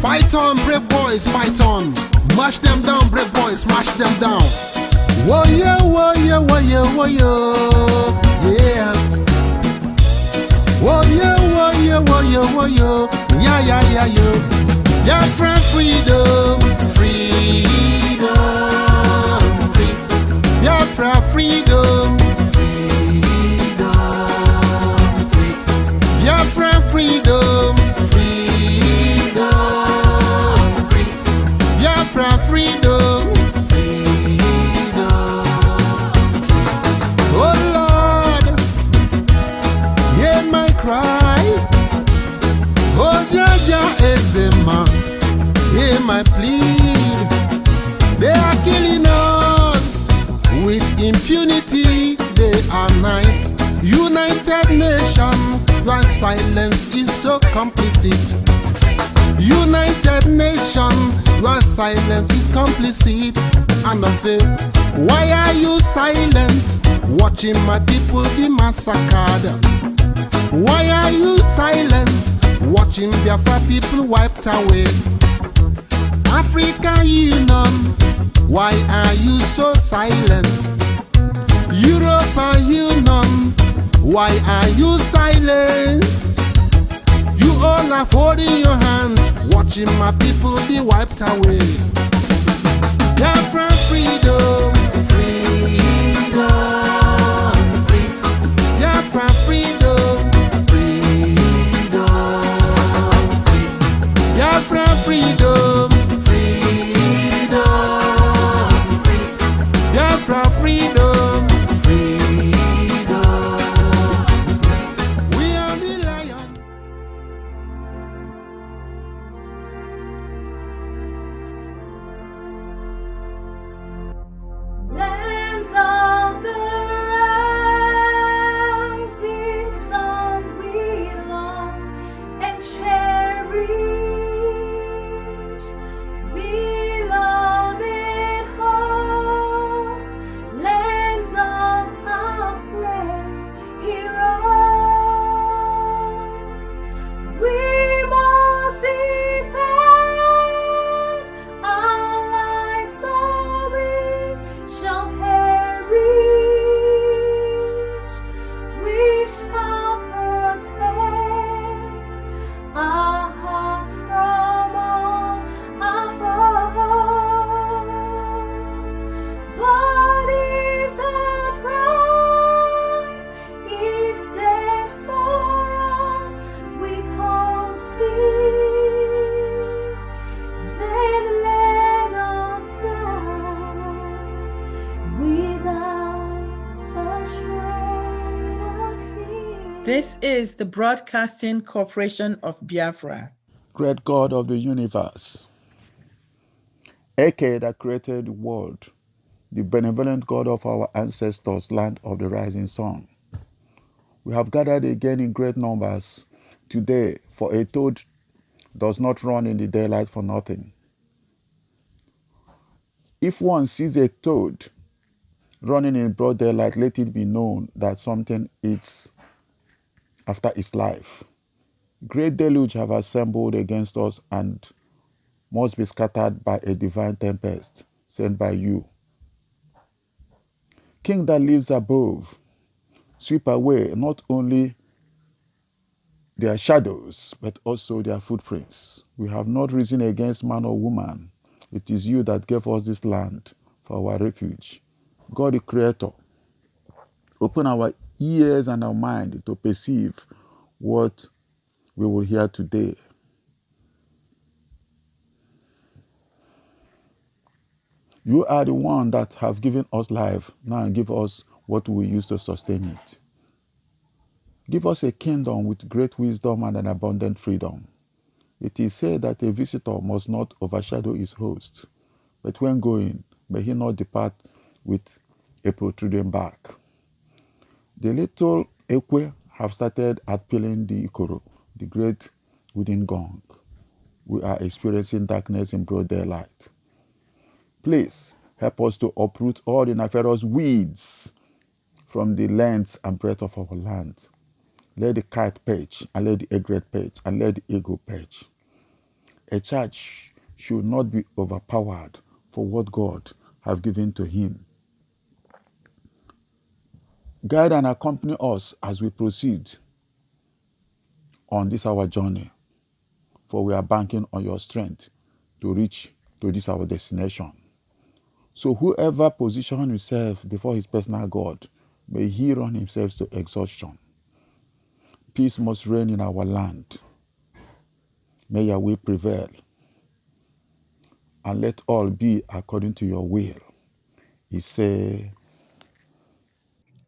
Fight on, brave boys, fight on. Mash them down, brave boys, mash them down. Warrior, warrior, warrior, warrior, yeah. Warrior, warrior, warrior, warrior, yeah, yeah, yeah, yeah. Yeah, friend, freedom, freedom, freedom. Yeah, friend, freedom, freedom, freedom. Yeah, friend, freedom, freedom, freedom. Yeah, friend, freedom. Hear my plea. They are killing us with impunity day and night. United Nations, your silence is so complicit. United Nations, your silence is complicit. And of it, why are you silent? Watching my people be massacred. Why are you silent? Watching Biafra people wiped away. African Union, why are you so silent? European Union, why are you silent? You all are holding your hands, watching my people be wiped away. Biafra freedom, freedom, freedom. Biafra freedom, freedom, freedom. Biafra freedom. Freedom, freedom, we are the lion. Land of the rising sun, we long and cherish. Beloved home, land of our brave heroes. We must defend our lives, so we shall perish. We shall protect our hearts from all our foes. But if the prize is death for all we hold dear, then let us die without a shred of fear. This is the Broadcasting Corporation of Biafra. Great God of the universe, Eke that created the world, the benevolent God of our ancestors, land of the rising sun. We have gathered again in great numbers today, for a toad does not run in the daylight for nothing. If one sees a toad running in broad daylight, let it be known that something is after its life. Great deluge have assembled against us and must be scattered by a divine tempest sent by you. King that lives above, sweep away not only their shadows, but also their footprints. We have not risen against man or woman. It is you that gave us this land for our refuge. God the Creator, open our ears and our mind to perceive what we will hear today. You are the one that have given us life. Now give us what we use to sustain it. Give us a kingdom with great wisdom and an abundant freedom. It is said that a visitor must not overshadow his host, but when going, may he not depart with a protruding back. The little Ekwe have started at peeling the Ikoro, the great wooden gong. We are experiencing darkness in broad daylight. Please help us to uproot all the nefarious weeds from the length and breadth of our land. Let the kite perch, and let the egret perch, and let the eagle perch. A church should not be overpowered for what God have given to him. Guide and accompany us as we proceed on this our journey, for we are banking on your strength to reach to this our destination. So whoever positions himself before his personal God, may he run himself to exhaustion. Peace must reign in our land. May your will prevail, and let all be according to your will. He said,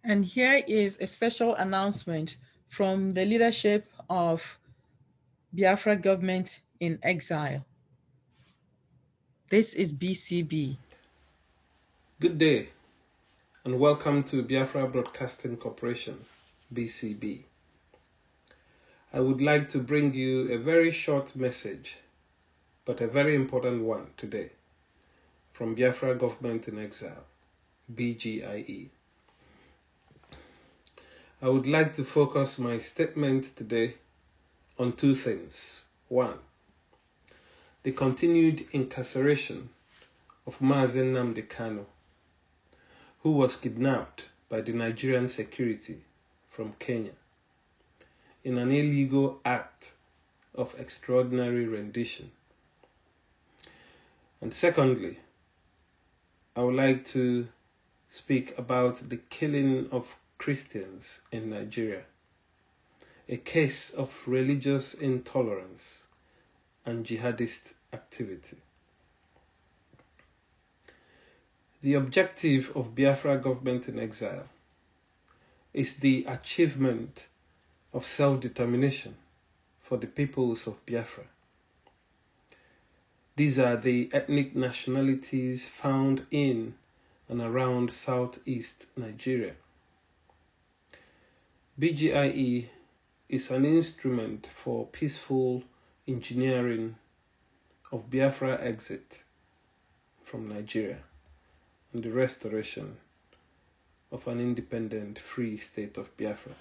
And here is a special announcement from the leadership of Biafra government in exile. This is BCB. Good day, and welcome to Biafra Broadcasting Corporation, BCB. I would like to bring you a very short message, but a very important one today, from Biafra Government in Exile, BGIE. I would like to focus my statement today on two things. One, the continued incarceration of Mazen Nnamdi Kanu, who was kidnapped by the Nigerian security from Kenya in an illegal act of extraordinary rendition. And secondly, I would like to speak about the killing of Christians in Nigeria, a case of religious intolerance and jihadist activity. The objective of Biafra government in exile is the achievement of self-determination for the peoples of Biafra. These are the ethnic nationalities found in and around southeast Nigeria. BGIE is an instrument for peaceful engineering of Biafra exit from Nigeria and the restoration of an independent, free state of Biafra.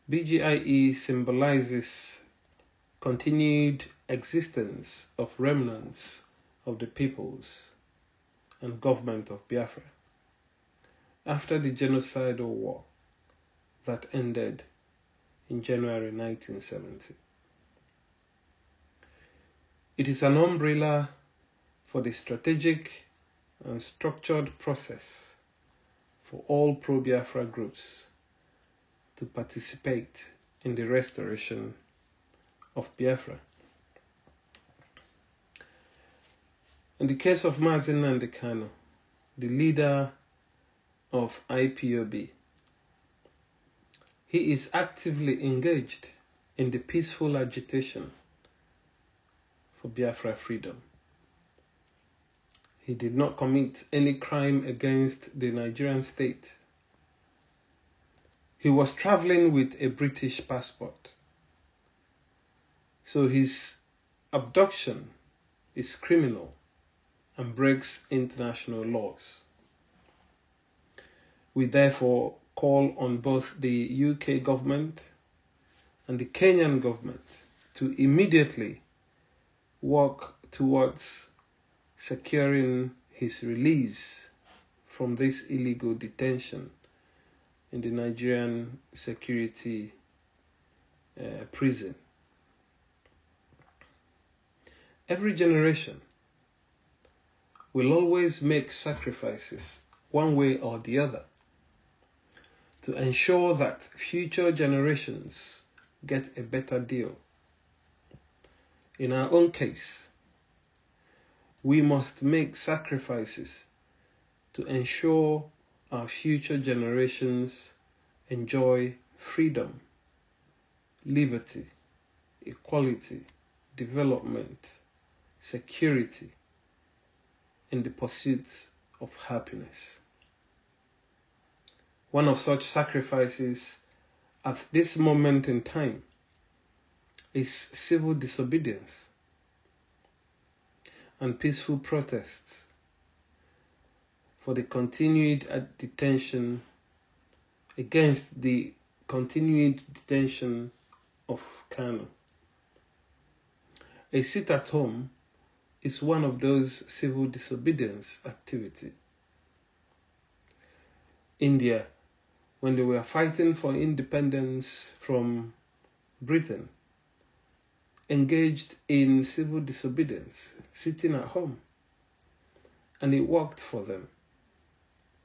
BGIE symbolizes continued existence of remnants of the peoples and government of Biafra after the genocidal war that ended in January 1970. It is an umbrella for the strategic and structured process for all pro-Biafra groups to participate in the restoration of Biafra. In the case of Mazen Nnamdi Kanu, the leader of IPOB, he is actively engaged in the peaceful agitation for Biafra freedom. He did not commit any crime against the Nigerian state. He was traveling with a British passport. So his abduction is criminal and breaks international laws. We therefore call on both the UK government and the Kenyan government to immediately work towards securing his release from this illegal detention in the Nigerian security prison. Every generation will always make sacrifices one way or the other to ensure that future generations get a better deal. In our own case, we must make sacrifices to ensure our future generations enjoy freedom, liberty, equality, development, security, in the pursuit of happiness. One of such sacrifices at this moment in time is civil disobedience and peaceful protests for the continued detention against the continued detention of Kanu. A sit at home is one of those civil disobedience activity. India, when they were fighting for independence from Britain, engaged in civil disobedience, sitting at home, and it worked for them.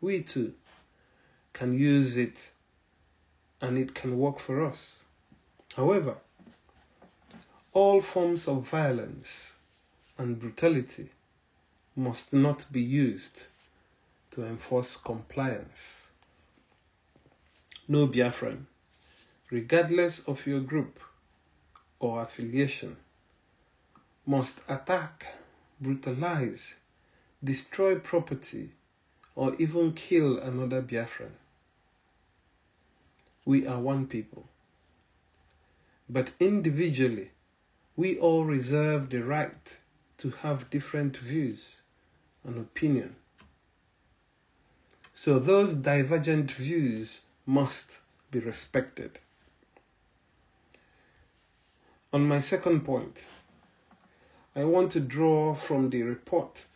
We too can use it, and it can work for us. However, all forms of violence and brutality must not be used to enforce compliance. No Biafran, regardless of your group or affiliation, must attack, brutalize, destroy property, or even kill another Biafran. We are one people. But individually, we all reserve the right to have different views and opinion. So those divergent views must be respected. On my second point, I want to draw from the report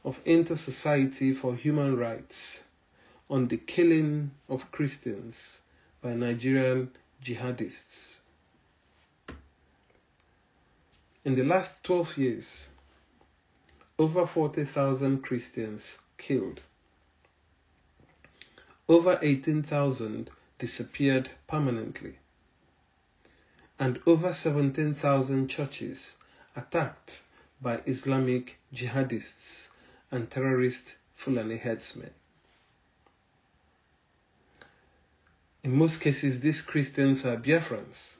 of Inter-Society for Human Rights on the killing of Christians by Nigerian jihadists. In the last 12 years, over 40,000 Christians killed. Over 18,000 disappeared permanently. And over 17,000 churches attacked by Islamic jihadists and terrorist Fulani herdsmen. In most cases, these Christians are Biafrans.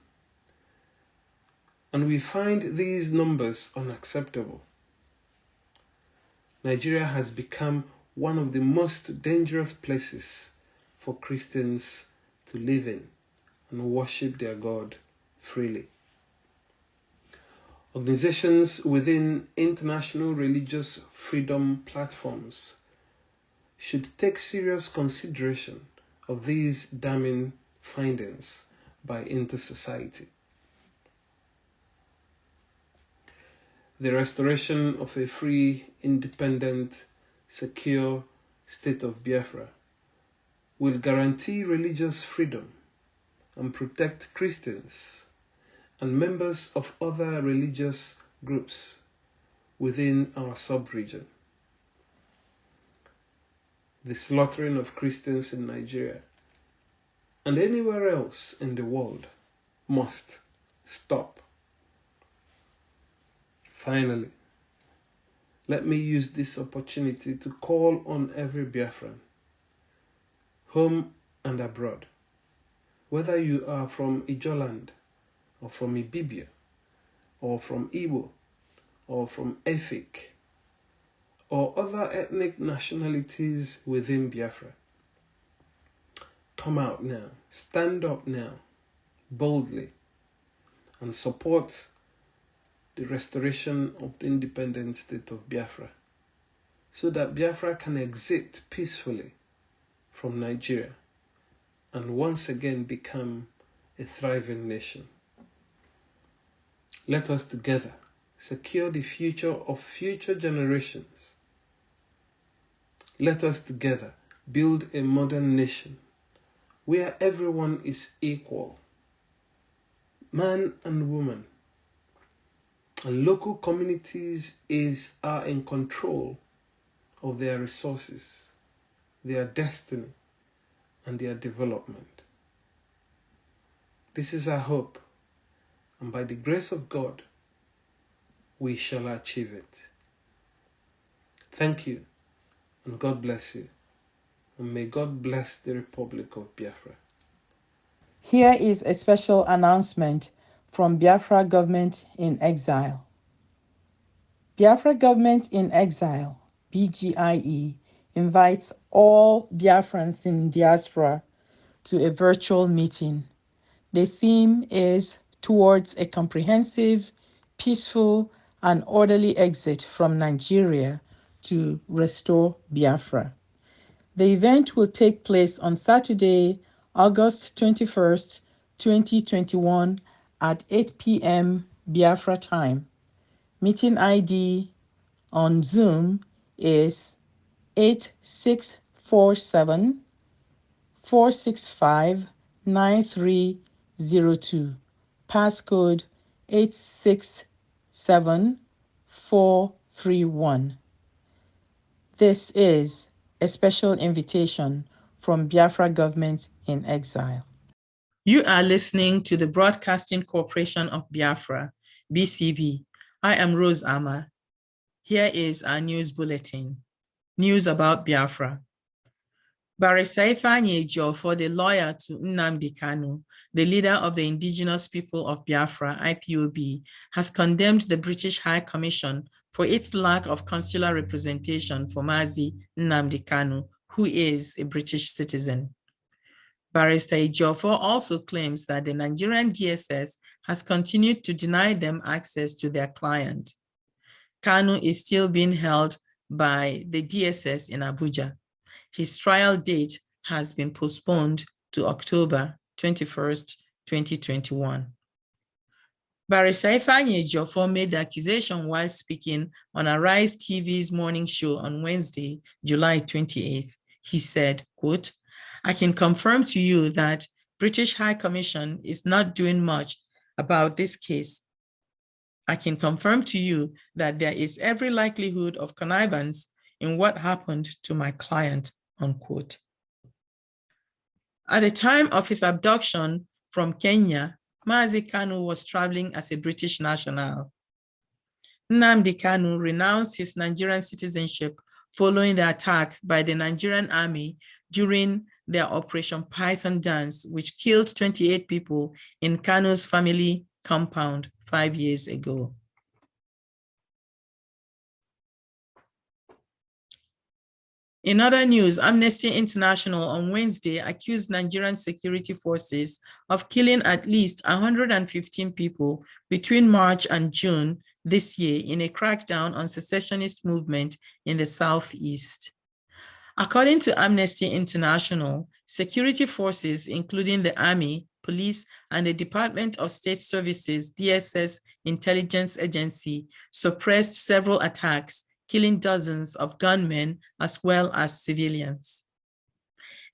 And we find these numbers unacceptable. Nigeria has become one of the most dangerous places for Christians to live in and worship their God freely. Organizations within international religious freedom platforms should take serious consideration of these damning findings by Inter-Society. The restoration of a free, independent, secure state of Biafra will guarantee religious freedom and protect Christians and members of other religious groups within our sub-region. The slaughtering of Christians in Nigeria and anywhere else in the world must stop. Finally, let me use this opportunity to call on every Biafran, home and abroad, whether you are from Ijoland, or from Ibibia, or from Igbo, or from Efik, or other ethnic nationalities within Biafra. Come out now, stand up now, boldly, and support the restoration of the independent state of Biafra, so that Biafra can exit peacefully from Nigeria and once again become a thriving nation. Let us together secure the future of future generations. Let us together build a modern nation where everyone is equal, man and woman, and local communities are in control of their resources, their destiny, and their development. This is our hope, and by the grace of God, we shall achieve it. Thank you, and God bless you, and may God bless the Republic of Biafra. Here is a special announcement from Biafra Government in Exile. Biafra Government in Exile, BGIE, invites all Biafrans in diaspora to a virtual meeting. The theme is Towards a Comprehensive, Peaceful, and Orderly Exit from Nigeria to Restore Biafra. The event will take place on Saturday, August 21st, 2021 at 8 p.m. Biafra time. Meeting ID on Zoom is 8647 465 9302. Passcode 867431. This is a special invitation from Biafra Government in Exile. You are listening to the Broadcasting Corporation of Biafra, BCB. I am Rose Ama. Here is our news bulletin. News about Biafra. Barrister Ifeanyi Ejiofor, the lawyer to Nnamdi Kanu, the leader of the Indigenous People of Biafra, IPOB, has condemned the British High Commission for its lack of consular representation for Mazi Nnamdi Kanu, who is a British citizen. Barrister Ejiofor also claims that the Nigerian DSS has continued to deny them access to their client. Kanu is still being held by the DSS in Abuja. His trial date has been postponed to October 21st, 2021. Barrister Ifeanyi Ejiofor made the accusation while speaking on Arise TV's morning show on Wednesday, July 28th. He said, quote, "I can confirm to you that British High Commission is not doing much about this case. I can confirm to you that there is every likelihood of connivance in what happened to my client," unquote. At the time of his abduction from Kenya, Mazi Kanu was traveling as a British national. Nnamdi Kanu renounced his Nigerian citizenship following the attack by the Nigerian army during their Operation Python Dance, which killed 28 people in Kanu's family compound 5 years ago. In other news, Amnesty International on Wednesday accused Nigerian security forces of killing at least 115 people between March and June this year in a crackdown on secessionist movement in the Southeast. According to Amnesty International, security forces, including the Army, Police, and the Department of State Services, DSS intelligence agency, suppressed several attacks, killing dozens of gunmen as well as civilians.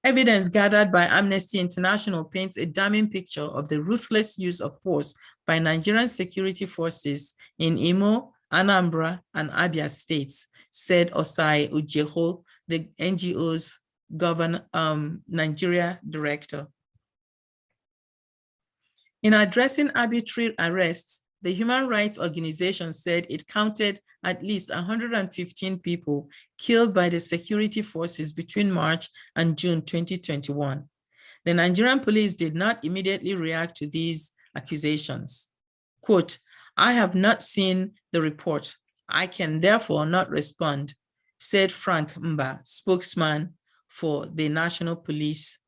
Evidence gathered by Amnesty International paints a damning picture of the ruthless use of force by Nigerian security forces in Imo, Anambra, and Abia states, said Osai Ujeho, the NGO's Nigeria director. In addressing arbitrary arrests, the human rights organization said it counted at least 115 people killed by the security forces between March and June 2021. The Nigerian police did not immediately react to these accusations. Quote, "I have not seen the report. I can therefore not respond," said Frank Mba, spokesman for the National Police.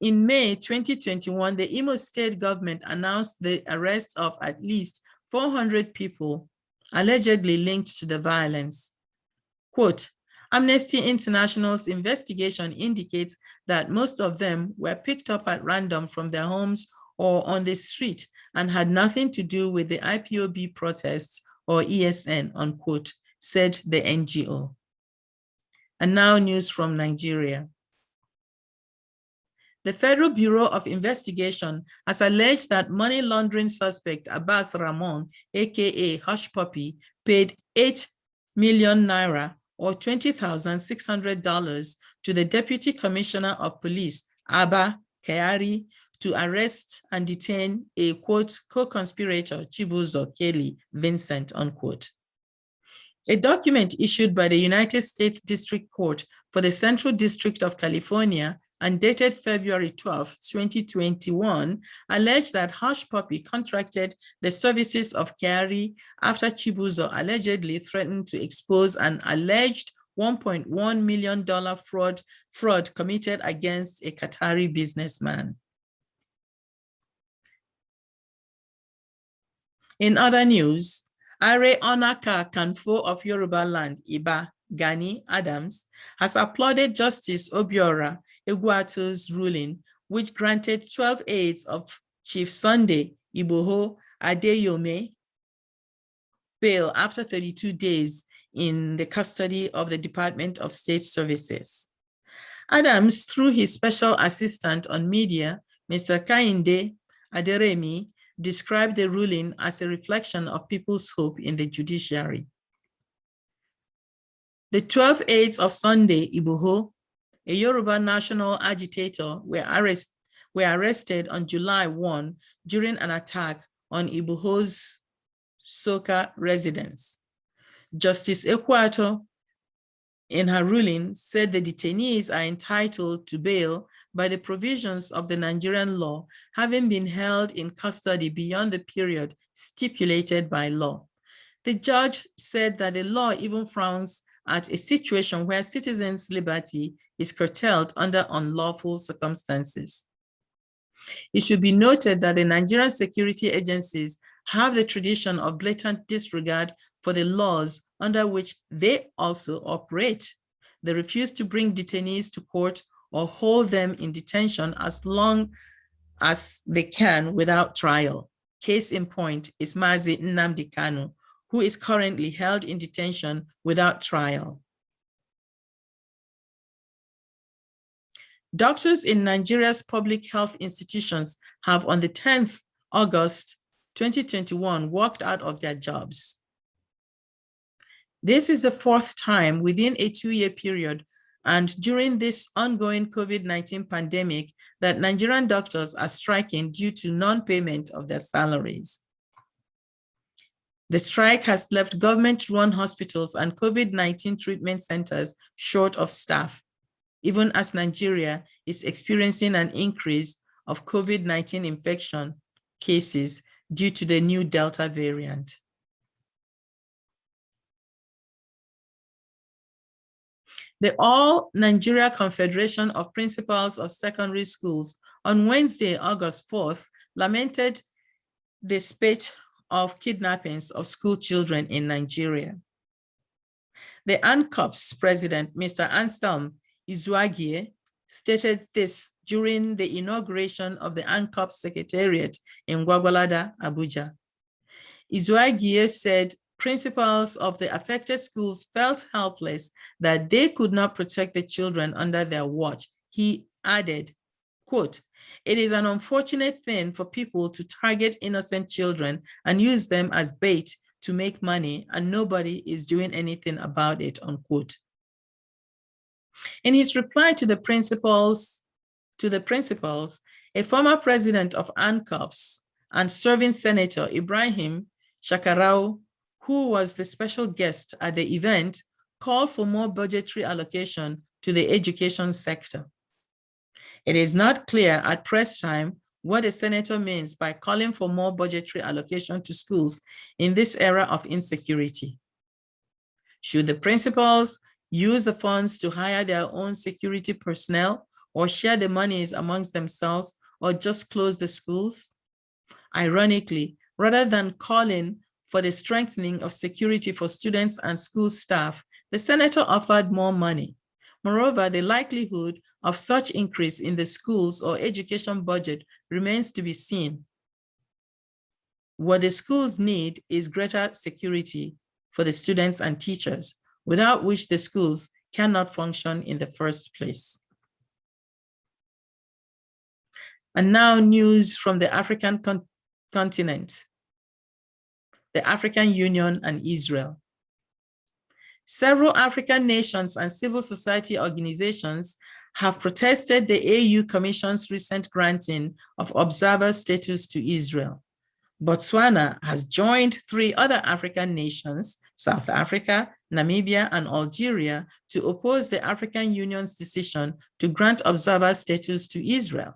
In May 2021, the Imo State government announced the arrest of at least 400 people allegedly linked to the violence. Quote, "Amnesty International's investigation indicates that most of them were picked up at random from their homes or on the street and had nothing to do with the IPOB protests or ESN," unquote, said the NGO. And now news from Nigeria. The Federal Bureau of Investigation has alleged that money laundering suspect Abbas Ramon, aka Hush Puppy, paid 8 million naira or $20,600 to the Deputy Commissioner of Police, Abba Kyari, to arrest and detain a, quote, co-conspirator, Chibuzo Kelly Vincent, unquote. A document issued by the United States District Court for the Central District of California and dated February 12, 2021, alleged that Hush Puppy contracted the services of Kyari after Chibuzo allegedly threatened to expose an alleged $1.1 million fraud committed against a Qatari businessman. In other news, Are Onaka Kanfo of Yoruba land, Iba Gani Adams, has applauded Justice Obiora Egwuato's ruling, which granted 12 aides of Chief Sunday Igboho Adeyome bail after 32 days in the custody of the Department of State Services. Adams, through his special assistant on media, Mr. Kainde Aderemi, described the ruling as a reflection of people's hope in the judiciary. The 12 aides of Sunday Igboho, a Yoruba national agitator, were arrested on July 1 during an attack on Igboho's Soka residence. Justice Ekwato, in her ruling, said the detainees are entitled to bail by the provisions of the Nigerian law, having been held in custody beyond the period stipulated by law. The judge said that the law even frowns at a situation where citizens' liberty is curtailed under unlawful circumstances. It should be noted that the Nigerian security agencies have the tradition of blatant disregard for the laws under which they also operate. They refuse to bring detainees to court or hold them in detention as long as they can without trial. Case in point is Mazi Nnamdi Kanu, who is currently held in detention without trial. Doctors in Nigeria's public health institutions have on the 10th August 2021 walked out of their jobs. This is the fourth time within a 2-year period and during this ongoing COVID-19 pandemic that Nigerian doctors are striking due to non-payment of their salaries. The strike has left government-run hospitals and COVID-19 treatment centers short of staff, even as Nigeria is experiencing an increase of COVID-19 infection cases due to the new Delta variant. The All Nigeria Confederation of Principals of Secondary Schools on Wednesday, August 4th, lamented the spate of kidnappings of school children in Nigeria. The ANCOPS president, Mr. Anselm Izuagie, stated this during the inauguration of the ANCOPS Secretariat in Gwagwalada, Abuja. Izuagie said principals of the affected schools felt helpless that they could not protect the children under their watch. He added, quote, "It is an unfortunate thing for people to target innocent children and use them as bait to make money, and nobody is doing anything about it," unquote. In his reply to the principals, a former president of ANCOPS and serving Senator Ibrahim Shakarau, who was the special guest at the event, called for more budgetary allocation to the education sector. It is not clear at press time what the senator means by calling for more budgetary allocation to schools in this era of insecurity. Should the principals use the funds to hire their own security personnel or share the monies amongst themselves or just close the schools? Ironically, rather than calling for the strengthening of security for students and school staff, the senator offered more money. Moreover, the likelihood of such increase in the schools or education budget remains to be seen. What the schools need is greater security for the students and teachers, without which the schools cannot function in the first place. And now news from the African continent, the African Union and Israel. Several African nations and civil society organizations have protested the AU Commission's recent granting of observer status to Israel. Botswana has joined 3 other African nations, South Africa, Namibia, and Algeria, to oppose the African Union's decision to grant observer status to Israel.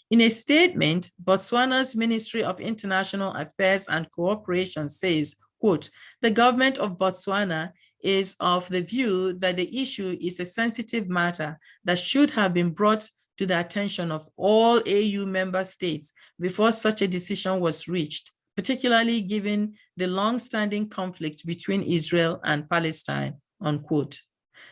In a statement, Botswana's Ministry of International Affairs and Cooperation says, quote, "The government of Botswana is of the view that the issue is a sensitive matter that should have been brought to the attention of all AU member states before such a decision was reached, particularly given the long-standing conflict between Israel and Palestine," unquote.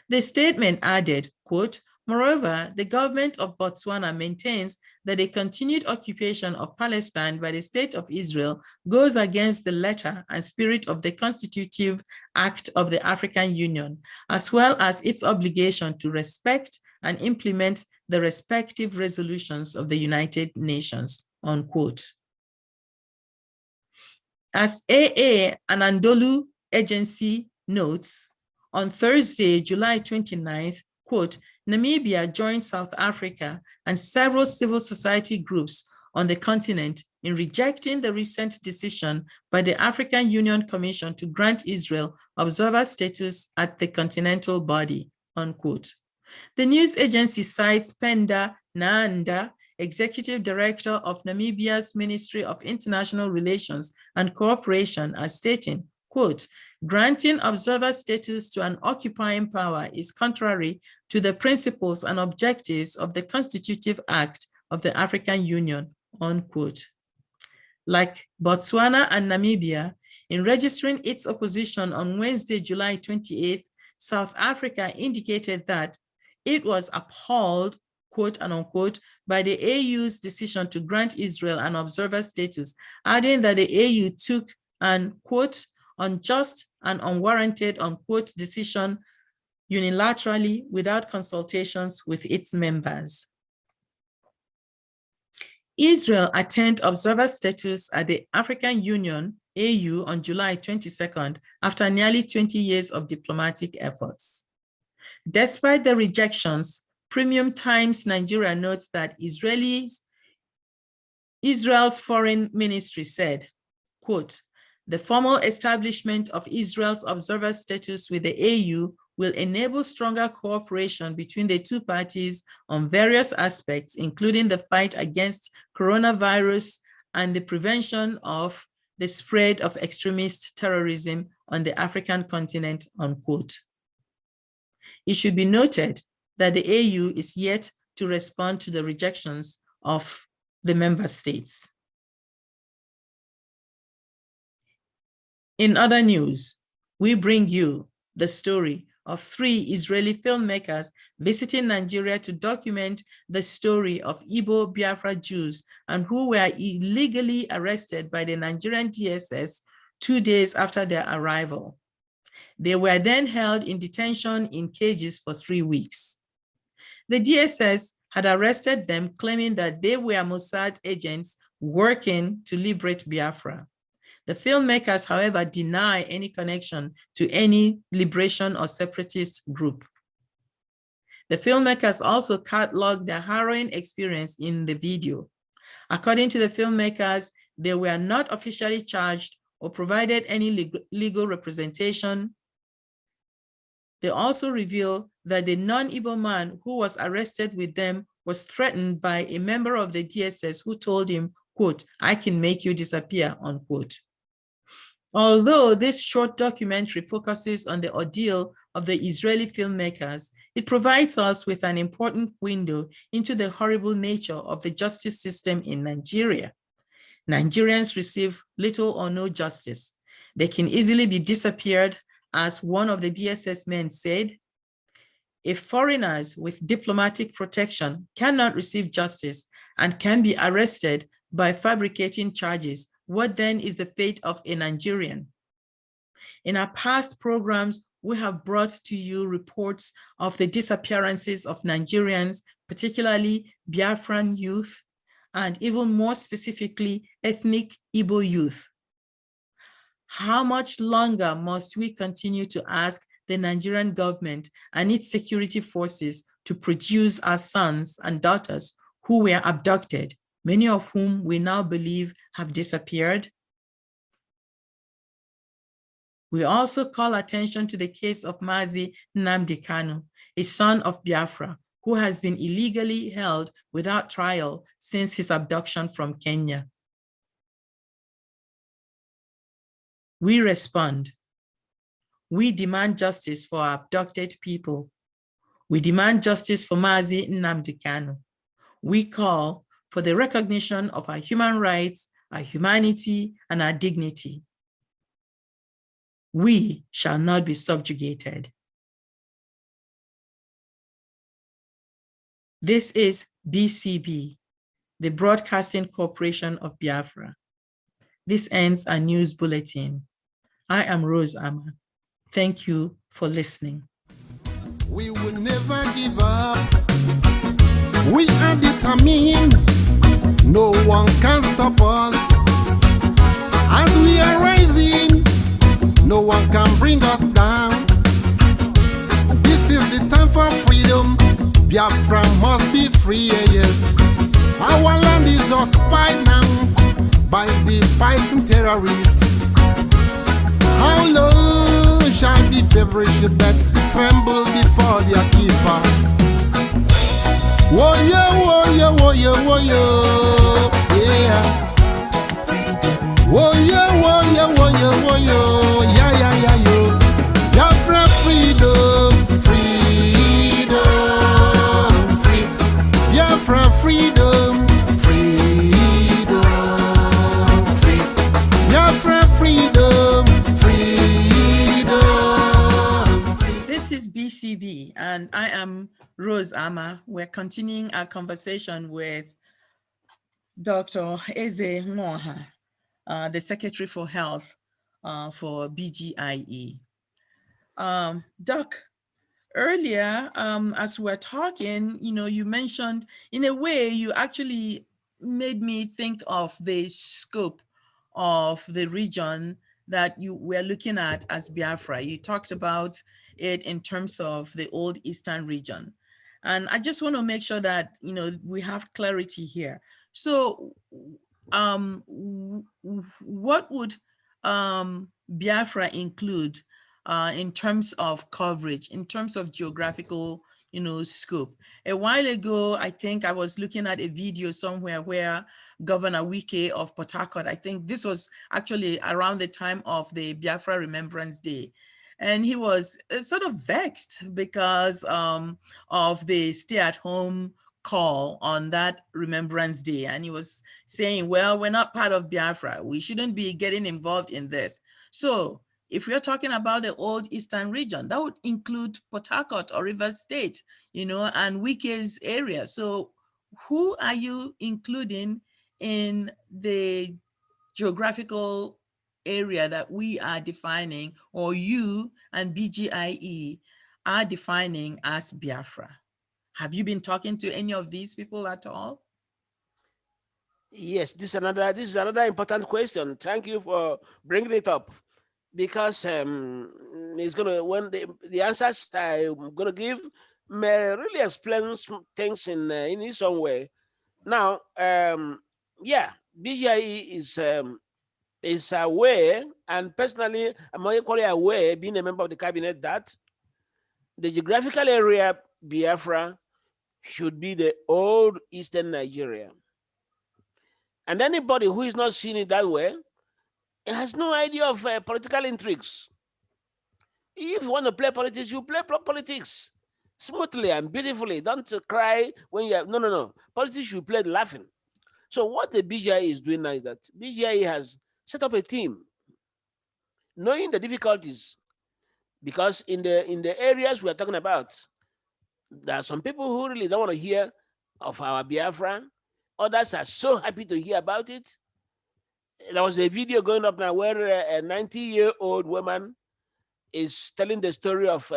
The statement added, quote, Moreover, the government of Botswana maintains that a continued occupation of Palestine by the State of Israel goes against the letter and spirit of the Constitutive Act of the African Union, as well as its obligation to respect and implement the respective resolutions of the United Nations, unquote. As AA Anadolu Agency notes, on Thursday, July 29th, quote, Namibia joined South Africa and several civil society groups on the continent in rejecting the recent decision by the African Union Commission to grant Israel observer status at the continental body, unquote. The news agency cites Penda Nanda, Executive Director of Namibia's Ministry of International Relations and Cooperation, as stating, quote, granting observer status to an occupying power is contrary to the principles and objectives of the Constitutive Act of the African Union, unquote. Like Botswana and Namibia, in registering its opposition on Wednesday, July 28th, South Africa indicated that it was appalled, quote and unquote, by the AU's decision to grant Israel an observer status, adding that the AU took an, quote, unjust and unwarranted, unquote, decision unilaterally without consultations with its members. Israel attained observer status at the African Union, AU, on July 22nd, after nearly 20 years of diplomatic efforts. Despite the rejections, Premium Times Nigeria notes that Israel's foreign ministry said, quote, the formal establishment of Israel's observer status with the AU will enable stronger cooperation between the two parties on various aspects, including the fight against coronavirus and the prevention of the spread of extremist terrorism on the African continent, unquote. It should be noted that the AU is yet to respond to the rejections of the member states. In other news, we bring you the story of 3 Israeli filmmakers visiting Nigeria to document the story of Igbo Biafra Jews and who were illegally arrested by the Nigerian DSS 2 days after their arrival. They were then held in detention in cages for 3 weeks. The DSS had arrested them, claiming that they were Mossad agents working to liberate Biafra. The filmmakers, however, deny any connection to any liberation or separatist group. The filmmakers also cataloged their harrowing experience in the video. According to the filmmakers, they were not officially charged or provided any legal representation. They also reveal that the non-Igbo man who was arrested with them was threatened by a member of the DSS who told him, quote, I can make you disappear, unquote. Although this short documentary focuses on the ordeal of the Israeli filmmakers, it provides us with an important window into the horrible nature of the justice system in Nigeria. Nigerians receive little or no justice. They can easily be disappeared, as one of the DSS men said. If foreigners with diplomatic protection cannot receive justice and can be arrested by fabricating charges, what then is the fate of a Nigerian? In our past programs, we have brought to you reports of the disappearances of Nigerians, particularly Biafran youth, and even more specifically, ethnic Igbo youth. How much longer must we continue to ask the Nigerian government and its security forces to produce our sons and daughters who were abducted, many of whom we now believe have disappeared? We also call attention to the case of Mazi Nnamdi Kanu, a son of Biafra, who has been illegally held without trial since his abduction from Kenya. We respond. We demand justice for our abducted people. We demand justice for Mazi Nnamdi Kanu. We call for the recognition of our human rights, our humanity, and our dignity. We shall not be subjugated. This is BCB, the Broadcasting Corporation of Biafra. This ends our news bulletin. I am Rose Ama. Thank you for listening. We will never give up. We are determined. No one can stop us. As we are rising, no one can bring us down. This is the time for freedom. Biafra must be free, yes. Our land is occupied now by the fighting terrorists. How long shall the favorite shepherd tremble before their keeper? Woyo, woyo, woyo, woyo, yeah. Woyo, woyo, woyo, woyo, yeah, yeah, yeah, yo. Biafra freedom, freedom, free. Biafra freedom, freedom, free. Biafra freedom, freedom, free. This is BCB, and I am Rose Ama. We're continuing our conversation with Dr. Eze Moha, the Secretary for Health for BGIE. Doc, earlier, as we're talking, you mentioned, in a way, you actually made me think of the scope of the region that you were looking at as Biafra. You talked about it in terms of the old Eastern region. And I just want to make sure that, we have clarity here. So what would Biafra include in terms of coverage, in terms of geographical, scope? A while ago, I think I was looking at a video somewhere where Governor Wike of Port Harcourt, I think this was actually around the time of the Biafra Remembrance Day. And he was sort of vexed because of the stay-at-home call on that Remembrance Day. And he was saying, well, we're not part of Biafra. We shouldn't be getting involved in this. So if we're talking about the old Eastern region, that would include Port Harcourt or Rivers State, and Wike's area. So who are you including in the geographical area that we are defining, or you and BGIE are defining as Biafra? Have you been talking to any of these people at all? Yes, this is another important question. Thank you for bringing it up, because it's gonna, when the answers I'm gonna give may really explain some things in its own way. Now, yeah, BGIE is aware, and personally, I'm equally aware, being a member of the cabinet, that the geographical area Biafra should be the old Eastern Nigeria. And anybody who is not seeing it that way has no idea of political intrigues. If you want to play politics, you play politics smoothly and beautifully. Don't cry when you have, no, no, no. Politics you play laughing. So what the BGI is doing now is that BGI has set up a team, knowing the difficulties, because in the areas we are talking about, there are some people who really don't want to hear of our Biafra. Others are so happy to hear about it. There was a video going up now where a 90-year-old woman is telling the story of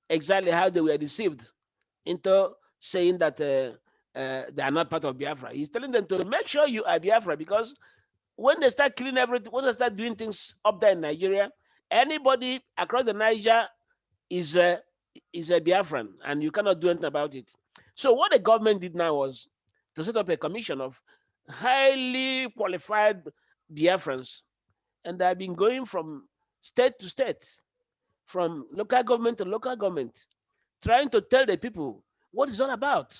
exactly how they were deceived into saying that they are not part of Biafra. He's telling them to make sure you are Biafra, because when they start killing everything, when they start doing things up there in Nigeria, anybody across the Niger is a Biafran, and you cannot do anything about it. So what the government did now was to set up a commission of highly qualified Biafrans, and they have been going from state to state, from local government to local government, trying to tell the people what it's all about.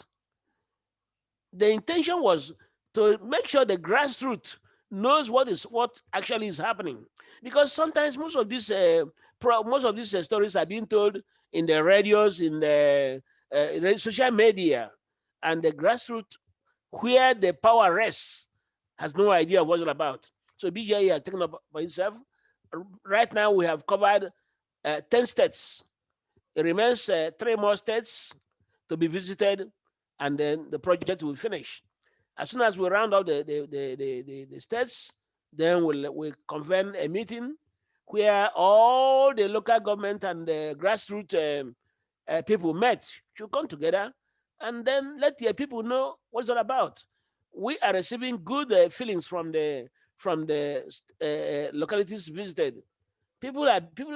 The intention was to make sure the grassroots knows what actually is happening, because sometimes most of these stories are being told in the radios, in the social media, and the grassroots, where the power rests, has no idea what it's all about. So BGI has taken up by itself. Right now we have covered 10 states. It remains 3 more states to be visited, and then the project will finish. As soon as we round up the states, then we'll convene a meeting where all the local government and the grassroots people met should come together and then let the people know what's all about. We are receiving good feelings from the localities visited. People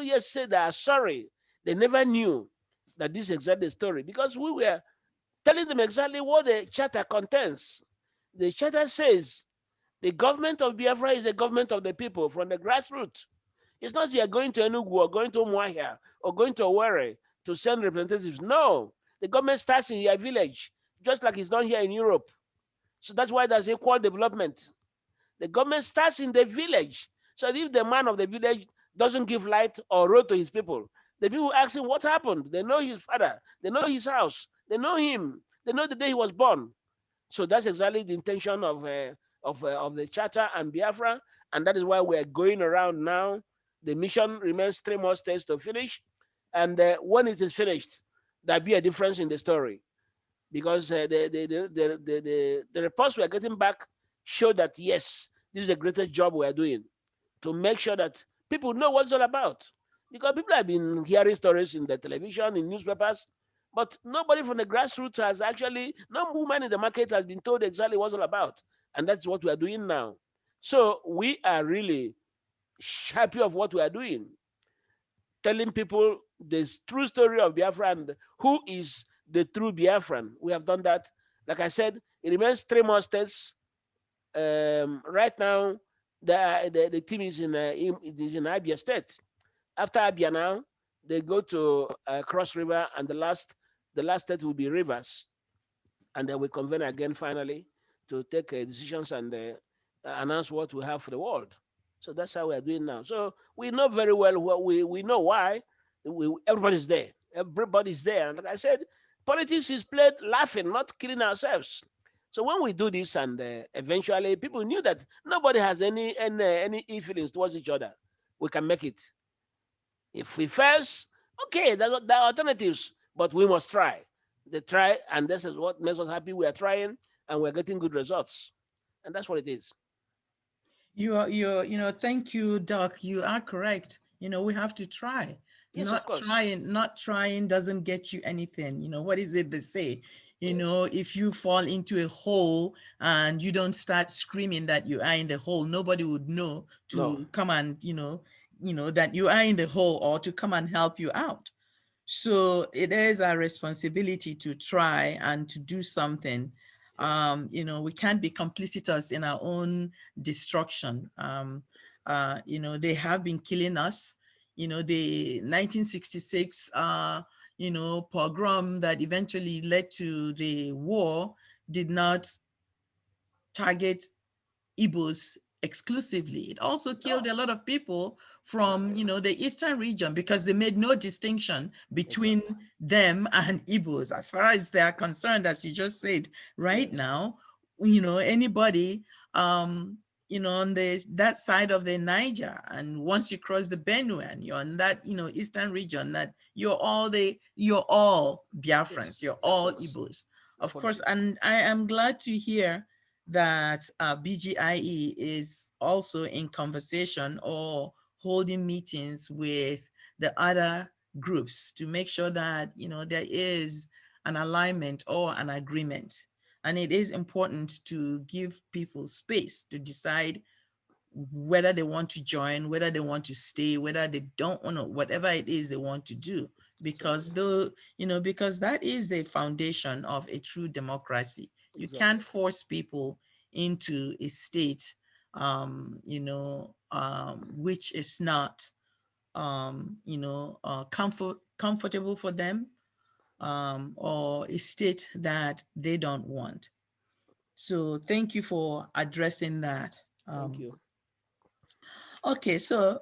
just say they are sorry. They never knew that this is exactly the story because we were telling them exactly what the charter contains. The charter says the government of Biafra is the government of the people from the grassroots. It's not you are going to Enugu or going to Umuahia or going to Owerri to send representatives. No, the government starts in your village, just like it's done here in Europe. So that's why there's equal development. The government starts in the village. So if the man of the village doesn't give light or road to his people, the people ask him what happened. They know his father, they know his house, they know him, they know the day he was born. So that's exactly the intention of the charter and Biafra, and that is why we're going around now. The mission remains 3 more states to finish, and when it is finished, there'll be a difference in the story because the reports we are getting back show that yes, this is the greatest job we are doing to make sure that people know what's all about. Because people have been hearing stories in the television, in newspapers, but nobody from the grassroots has actually, no woman in the market has been told exactly what's all about. And that's what we are doing now. So we are really happy of what we are doing, telling people the true story of Biafra and who is the true Biafran. We have done that. Like I said, it remains 3 more states. Right now, the team is in Abia State. After Abia now, they go to Cross River, and the last state will be Rivers, and then we convene again finally to take decisions and announce what we have for the world. So that's how we are doing now. So we know very well what we know why. Everybody's there. Everybody's there. And like I said, politics is played laughing, not killing ourselves. So when we do this, and eventually people knew that nobody has any ill feelings towards each other, we can make it. If we fail, okay, there are alternatives, but we must try. They try, and this is what makes us happy. We are trying, and we're getting good results, and that's what it is. Thank you, Doc. You are correct. We have to try. Yes, of course. Not trying doesn't get you anything. What is it they say? If you fall into a hole and you don't start screaming that you are in the hole, nobody would know to come and, that you are in the hole or to come and help you out. So it is our responsibility to try and to do something. We can't be complicitous in our own destruction. They have been killing us. The 1966 pogrom that eventually led to the war did not target Igbos exclusively. It also killed a lot of people from the eastern region because they made no distinction between them and Igbos as far as they are concerned, as you just said. Right now, anybody on that side of the Niger, and once you cross the Benue and you're in that eastern region, that you're all Biafrans, you're all Igbos, of course. And I am glad to hear that BGIE is also in conversation or holding meetings with the other groups to make sure that there is an alignment or an agreement. And it is important to give people space to decide whether they want to join, whether they want to stay, whether they don't want to, whatever it is they want to do, because because that is the foundation of a true democracy. You can't force people into a state, which is not, comfortable for them, or a state that they don't want. So thank you for addressing that. Thank you. Okay, so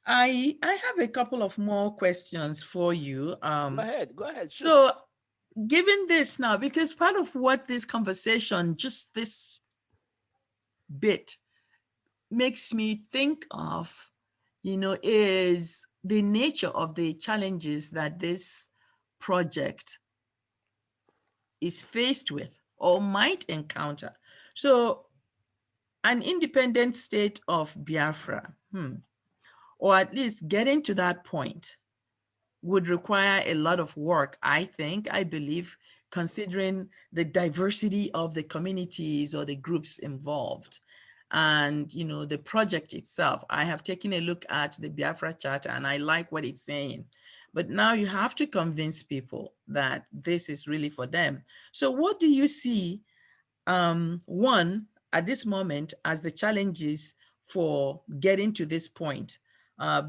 I have a couple of more questions for you. Go ahead. Shoot. So given this now, because part of what this conversation, just this bit, makes me think of, is the nature of the challenges that this project is faced with or might encounter. So an independent state of Biafra, or at least getting to that point, would require a lot of work, I believe, considering the diversity of the communities or the groups involved. And, the project itself, I have taken a look at the Biafra Charter and I like what it's saying. But now you have to convince people that this is really for them. So what do you see, one, at this moment, as the challenges for getting to this point?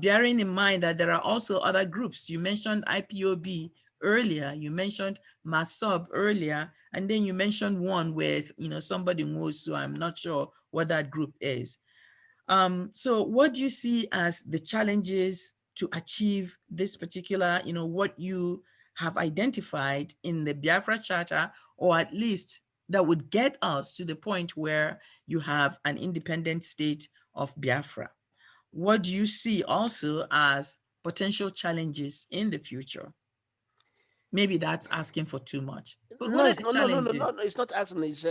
Bearing in mind that there are also other groups. You mentioned IPOB earlier, you mentioned MASOB earlier, and then you mentioned one with, somebody moves, so I'm not sure what that group is. So what do you see as the challenges to achieve this particular, what you have identified in the Biafra Charter, or at least that would get us to the point where you have an independent state of Biafra? What do you see also as potential challenges in the future? Maybe that's asking for too much. But what are the challenges? No, it's not asking. It's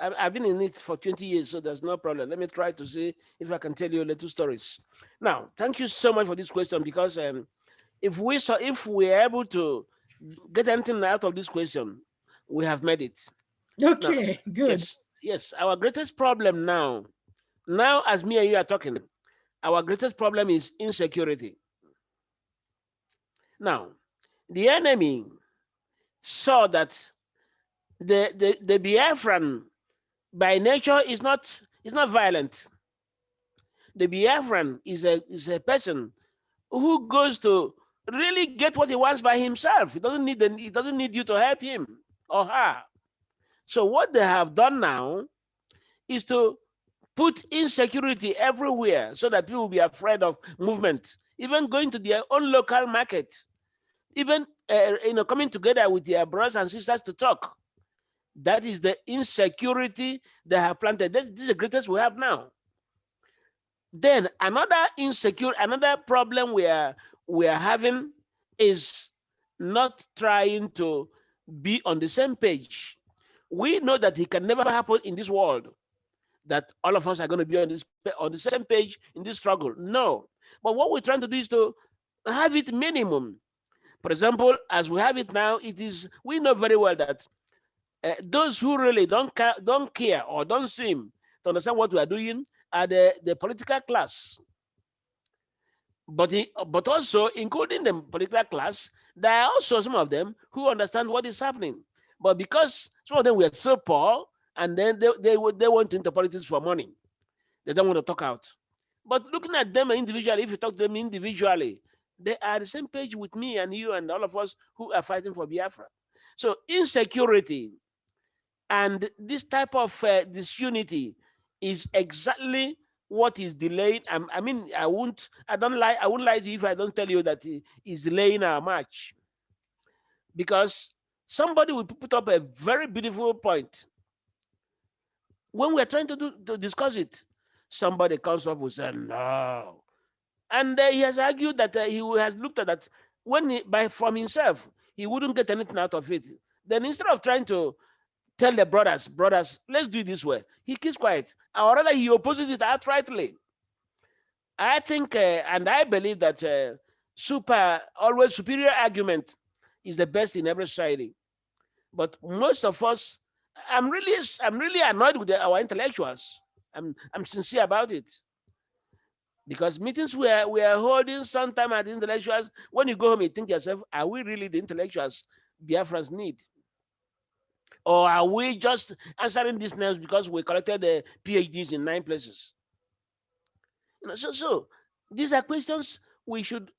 I've been in it for 20 years, so there's no problem. Let me try to see if I can tell you little stories. Now, thank you so much for this question, because if we're able to get anything out of this question, we have made it. Okay, now, good. Yes. Our greatest problem now as me and you are talking, our greatest problem is insecurity. Now, the enemy saw that the Biafran by nature is not violent. The Biafran is a person who goes to really get what he wants by himself. He doesn't need you to help him or her. So what they have done now is to put insecurity everywhere so that people will be afraid of movement, even going to their own local market, even coming together with their brothers and sisters to talk. That is the insecurity they have planted. This is the greatest we have now. Then another problem we are having is not trying to be on the same page. We know that it can never happen in this world that all of us are going to be on the same page in this struggle. No. But what we're trying to do is to have it minimum. For example, as we have it now, we know very well that those who really don't care or don't seem to understand what we are doing are the political class. But also, including the political class, there are also some of them who understand what is happening. But because some of them were so poor, and then they went into politics for money, they don't want to talk out. But looking at them individually, if you talk to them individually, they are the same page with me and you and all of us who are fighting for Biafra. So insecurity and this type of disunity is exactly what is delaying. I mean, I won't lie to you if I don't tell you that it is delaying our march. Because somebody will put up a very beautiful point. When we're trying to discuss it, somebody comes up and says, no. And he has argued that he has looked at that from himself, he wouldn't get anything out of it. Then instead of trying to tell the brothers, let's do it this way, he keeps quiet. Or rather, he opposes it outrightly. I think, and I believe that superior argument is the best in every society. But most of us, I'm really annoyed with our intellectuals. I'm sincere about it. Because meetings we are holding sometime at the intellectuals, when you go home, you think to yourself, are we really the intellectuals Biafrans need? Or are we just answering these names because we collected the PhDs in 9 places? So these are questions we should,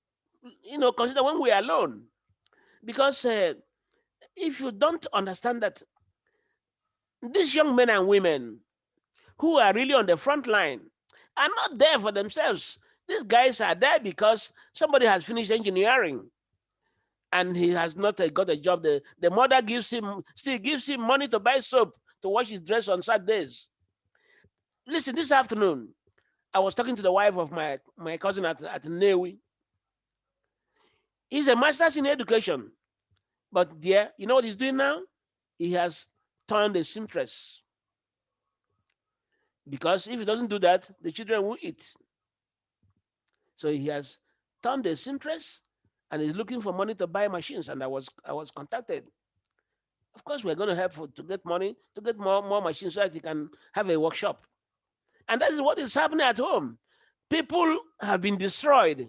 consider when we are alone. Because if you don't understand that these young men and women who are really on the front line are not there for themselves. These guys are there because somebody has finished engineering and he has not got a job. The mother still gives him money to buy soap to wash his dress on Saturdays. Listen, this afternoon, I was talking to the wife of my cousin at Newi. He's a master's in education. But dear, you know what he's doing now? he has turned a seamstress, because if he doesn't do that, the children will eat. So he has turned a seamstress and is looking for money to buy machines. And I was contacted. Of course, we're going to help to get money to get more machines so that he can have a workshop. And that is what is happening at home. People have been destroyed.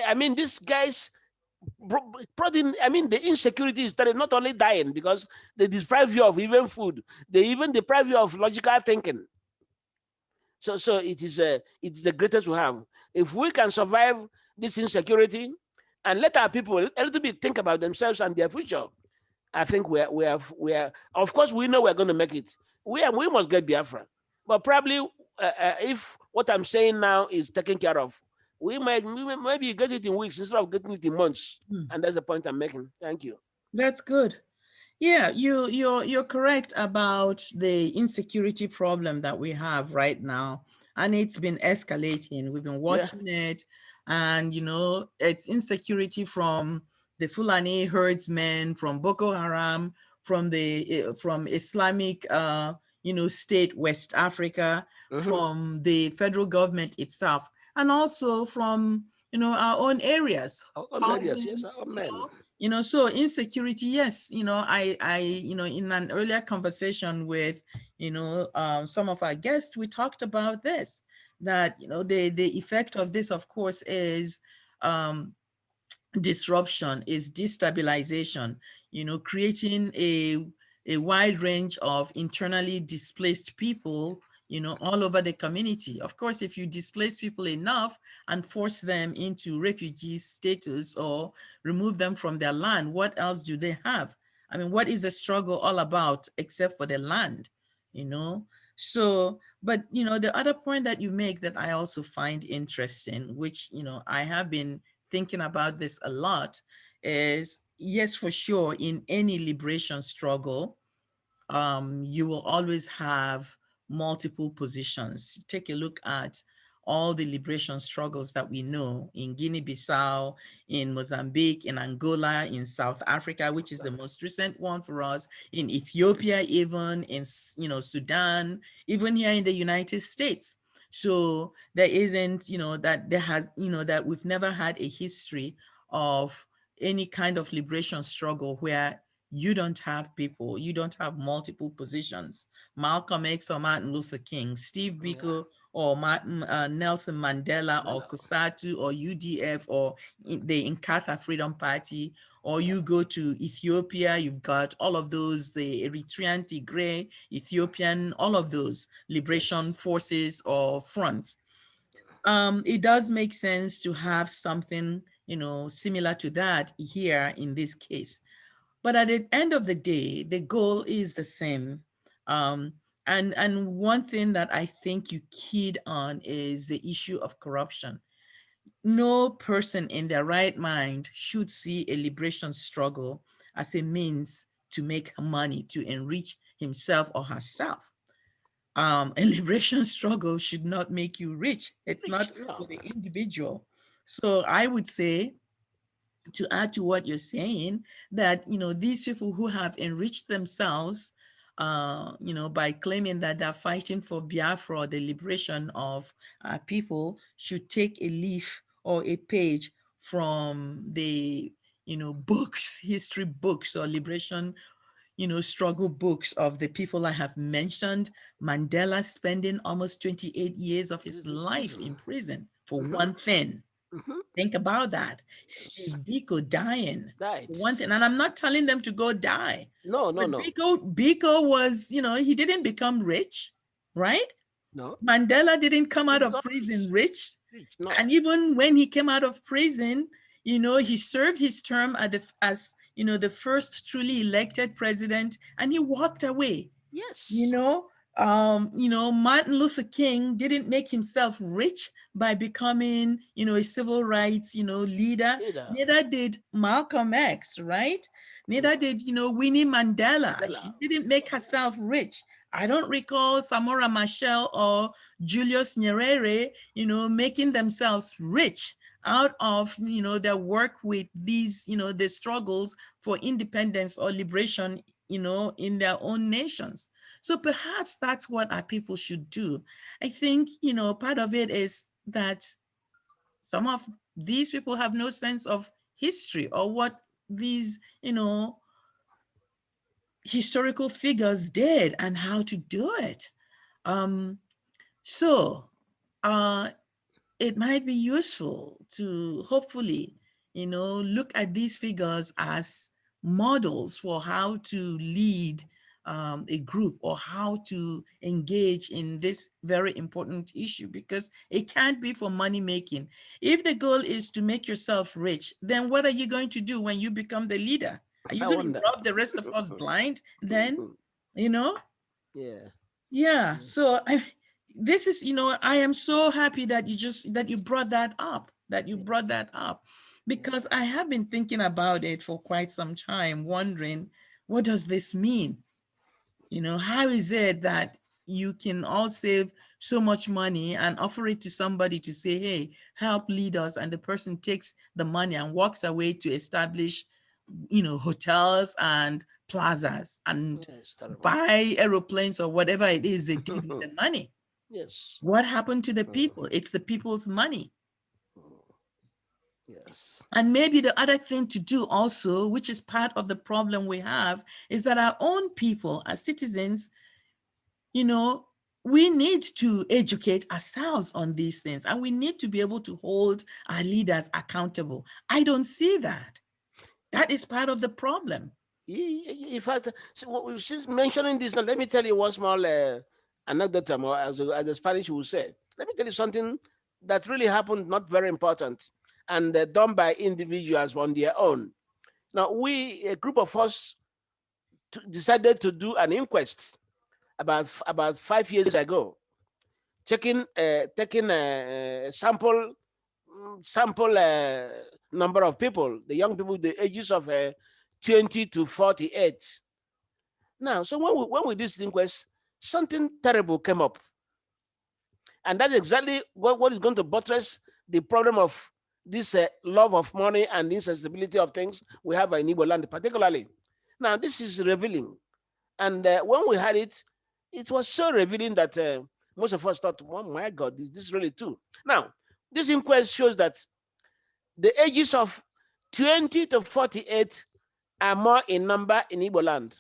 I mean, these guys brought in, I mean, the insecurity is not only dying because they deprive you of even food, they even deprive you of logical thinking. So it's the greatest we have. If we can survive this insecurity and let our people a little bit think about themselves and their future, I think we are. Of course, we know we're going to make it. We must get Biafra, but probably if what I'm saying now is taken care of, we might maybe get it in weeks instead of getting it in months. Hmm. And that's the point I'm making. Thank you. That's good. Yeah, you're correct about the insecurity problem that we have right now, and it's been escalating. We've been watching it, and it's insecurity from the Fulani herdsmen, from Boko Haram, from Islamic state West Africa, from the federal government itself, and also from our own areas. Our own areas, yes, our men. So insecurity, yes, I in an earlier conversation with, some of our guests, we talked about this, that, the effect of this, of course, is disruption, is destabilization, creating a wide range of internally displaced people, all over the community. Of course, if you displace people enough and force them into refugee status or remove them from their land, what else do they have? I mean, what is the struggle all about except for the land, So, but, the other point that you make that I also find interesting, which, I have been thinking about this a lot, is yes, for sure, in any liberation struggle, you will always have multiple positions. Take a look at all the liberation struggles that we know in Guinea-Bissau, in Mozambique, in Angola, in South Africa, which is the most recent one for us, in Ethiopia, even in Sudan, even here in the United States. So there isn't, that we've never had a history of any kind of liberation struggle where you don't have people, you don't have multiple positions. Malcolm X or Martin Luther King, Steve Biko or Nelson Mandela or COSATU or UDF or the Inkatha Freedom Party, or you go to Ethiopia, you've got all of those, the Eritrean, Tigray, Ethiopian, all of those liberation forces or fronts. It does make sense to have something, similar to that here in this case. But at the end of the day, the goal is the same. And one thing that I think you keyed on is the issue of corruption. No person in their right mind should see a liberation struggle as a means to make money, to enrich himself or herself. A liberation struggle should not make you rich. It's not for the individual. So I would say, to add to what you're saying, that, these people who have enriched themselves, by claiming that they're fighting for Biafra, the liberation of people, should take a leaf or a page from the, books, history books or liberation, struggle books of the people I have mentioned. Mandela spending almost 28 years of his life in prison for one thing. Think about that. Steve Biko dying. One thing, and I'm not telling them to go die. No. Biko was, he didn't become rich, right? No. Mandela didn't come out of prison rich. No. And even when he came out of prison, he served his term as the first truly elected president, and he walked away. Yes. Martin Luther King didn't make himself rich by becoming, a civil rights, leader. Neither did Malcolm X, right? Neither did, Winnie Mandela. She didn't make herself rich. I don't recall Samora Machel or Julius Nyerere, making themselves rich out of, their work with these, the struggles for independence or liberation in their own nations. So perhaps that's what our people should do. I think, part of it is that some of these people have no sense of history or what these, historical figures did and how to do it. So it might be useful to hopefully, look at these figures as models for how to lead a group or how to engage in this very important issue, because it can't be for money making. If the goal is to make yourself rich, then what are you going to do when you become the leader? Are you I going wonder. to rob the rest of us blind then? Yeah. Yeah. So this is, I am so happy that you brought that up, because I have been thinking about it for quite some time, wondering, what does this mean? How is it that you can all save so much money and offer it to somebody to say, hey, help lead us, and the person takes the money and walks away to establish, hotels and plazas and Yeah, it's terrible. buy aeroplanes or whatever it is they did with the money? Yes. What happened to the people? It's the people's money. Yes. And maybe the other thing to do also, which is part of the problem we have, is that our own people, as citizens, we need to educate ourselves on these things, and we need to be able to hold our leaders accountable. I don't see that. That is part of the problem. In fact, so she's mentioning this. Now, let me tell you one small anecdote, or as the Spanish would say. Let me tell you something that really happened, not very important, and done by individuals on their own. Now, a group of us, decided to do an inquest about 5 years ago, taking a sample number of people, the young people, the ages of 20 to 48. Now, so when we did this inquest, something terrible came up, and that's exactly what is going to buttress the problem of this love of money and insensibility of things we have in Igbo land, particularly. Now, this is revealing, and when we had it, it was so revealing that most of us thought, "Oh my God, is this really true?" Now, this inquest shows that the ages of 20 to 48 are more in number in Igbo land.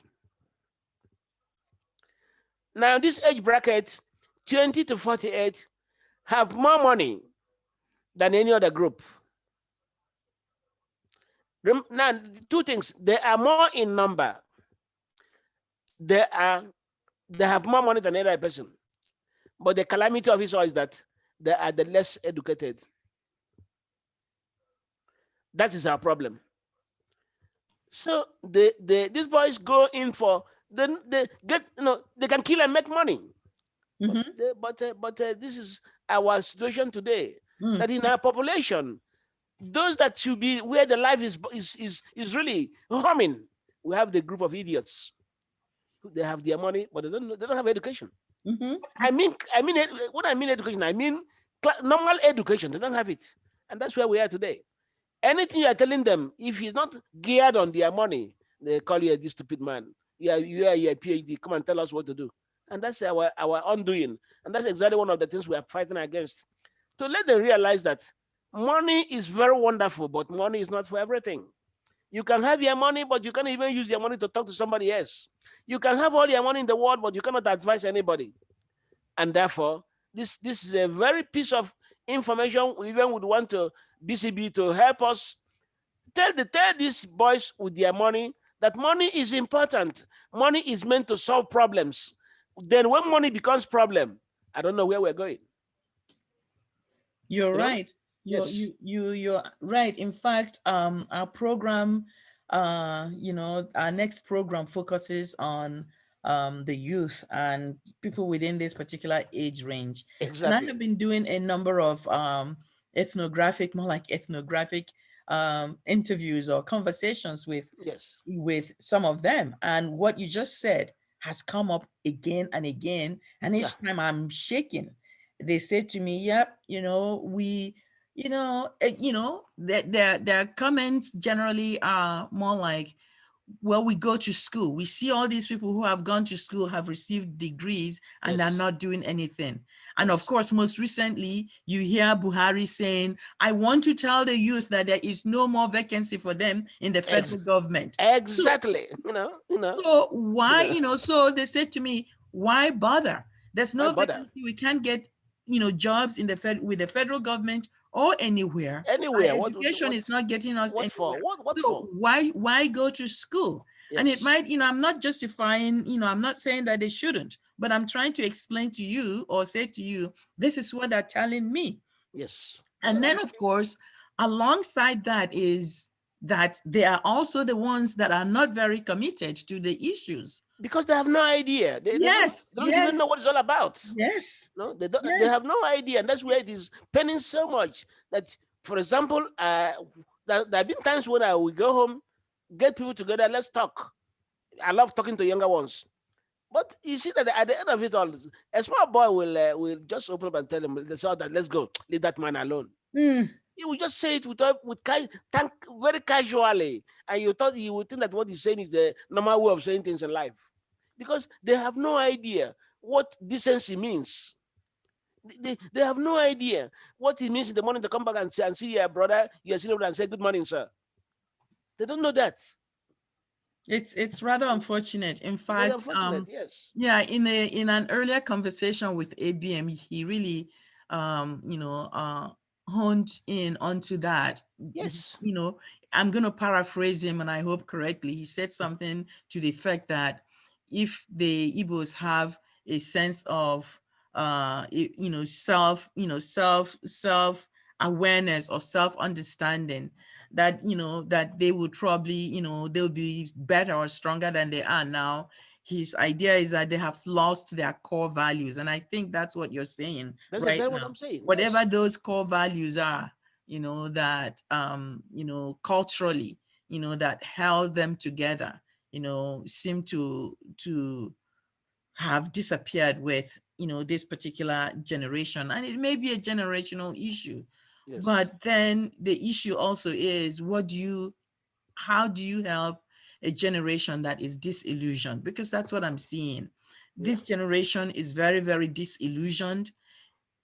Now, this age bracket, 20 to 48, have more money than any other group. Now, two things: they are more in number. They have more money than any other person. But the calamity of it all is that they are the less educated. That is our problem. So these boys go in for they get they can kill and make money. But this is our situation today. That in our population, those that should be where the life is really humming, we have the group of idiots. They have their money, but they don't have education. I mean, when I mean education, I mean normal education. They don't have it, and that's where we are today. Anything you are telling them, if you're not geared on their money, they call you a stupid man. You are a PhD. Come and tell us what to do, and that's our undoing. And that's exactly one of the things we are fighting against. To let them realize that money is very wonderful, but money is not for everything. You can have your money, but you can't even use your money to talk to somebody else. You can have all your money in the world, but you cannot advise anybody. And therefore, this is a very piece of information we even would want to BCB to help us tell these boys with their money that money is important. Money is meant to solve problems. Then when money becomes problem, I don't know where we're going. You're right. Yes. You're right. In fact, our program, our next program focuses on the youth and people within this particular age range. Exactly. And I have been doing a number of ethnographic interviews or conversations with some of them. And what you just said has come up again and again. And each time I'm shaking. They said to me, yep, their comments generally are more like, well, we go to school. We see all these people who have gone to school, have received degrees, and Yes. are not doing anything. And of Yes. course, most recently, you hear Buhari saying, I want to tell the youth that there is no more vacancy for them in the federal government. Exactly. So why, You know. so they said to me, why bother? There's Why no bother? vacancy. We can't get, jobs in with the federal government or anywhere. Anywhere. Education is not getting us What for? anywhere. What So for? why go to school? And it Yes. might, I'm not justifying, I'm not saying that they shouldn't, but I'm trying to explain to you or say to you, this is what they're telling me. Yes. And then, of course, alongside that is that they are also the ones that are not very committed to the issues. Because they have no idea. They Yes, don't even yes, know what it's all about. yes, No, they don't. They yes. have no idea, and that's where it is penning so much. That, for example, there have been times when I will go home, get people together, let's talk. I love talking to younger ones. But you see that at the end of it all, a small boy will just open up and tell them, let's go, leave that man alone. Mm, He will just say it very casually, and you would think that what he's saying is the normal way of saying things in life, because they have no idea what decency means. They have no idea what it means in the morning to come back and see your brother, your senior, and say good morning, sir. They don't know that. it's rather unfortunate. In Very fact, unfortunate. Yes. yeah, in an earlier conversation with ABM, he really, honed in onto that. Yes. I'm going to paraphrase him, and I hope correctly. He said something to the effect that if the Igbos have a sense of, self awareness or self understanding, that that they would probably, they'll be better or stronger than they are now. His idea is that they have lost their core values, and I think that's what you're saying. That's right exactly now, what I'm saying. whatever Yes. those core values are, that culturally, that held them together, seem to have disappeared with this particular generation. And it may be a generational issue. Yes. But then the issue also is, how do you help a generation that is disillusioned? Because that's what I'm seeing. This generation is very, very disillusioned.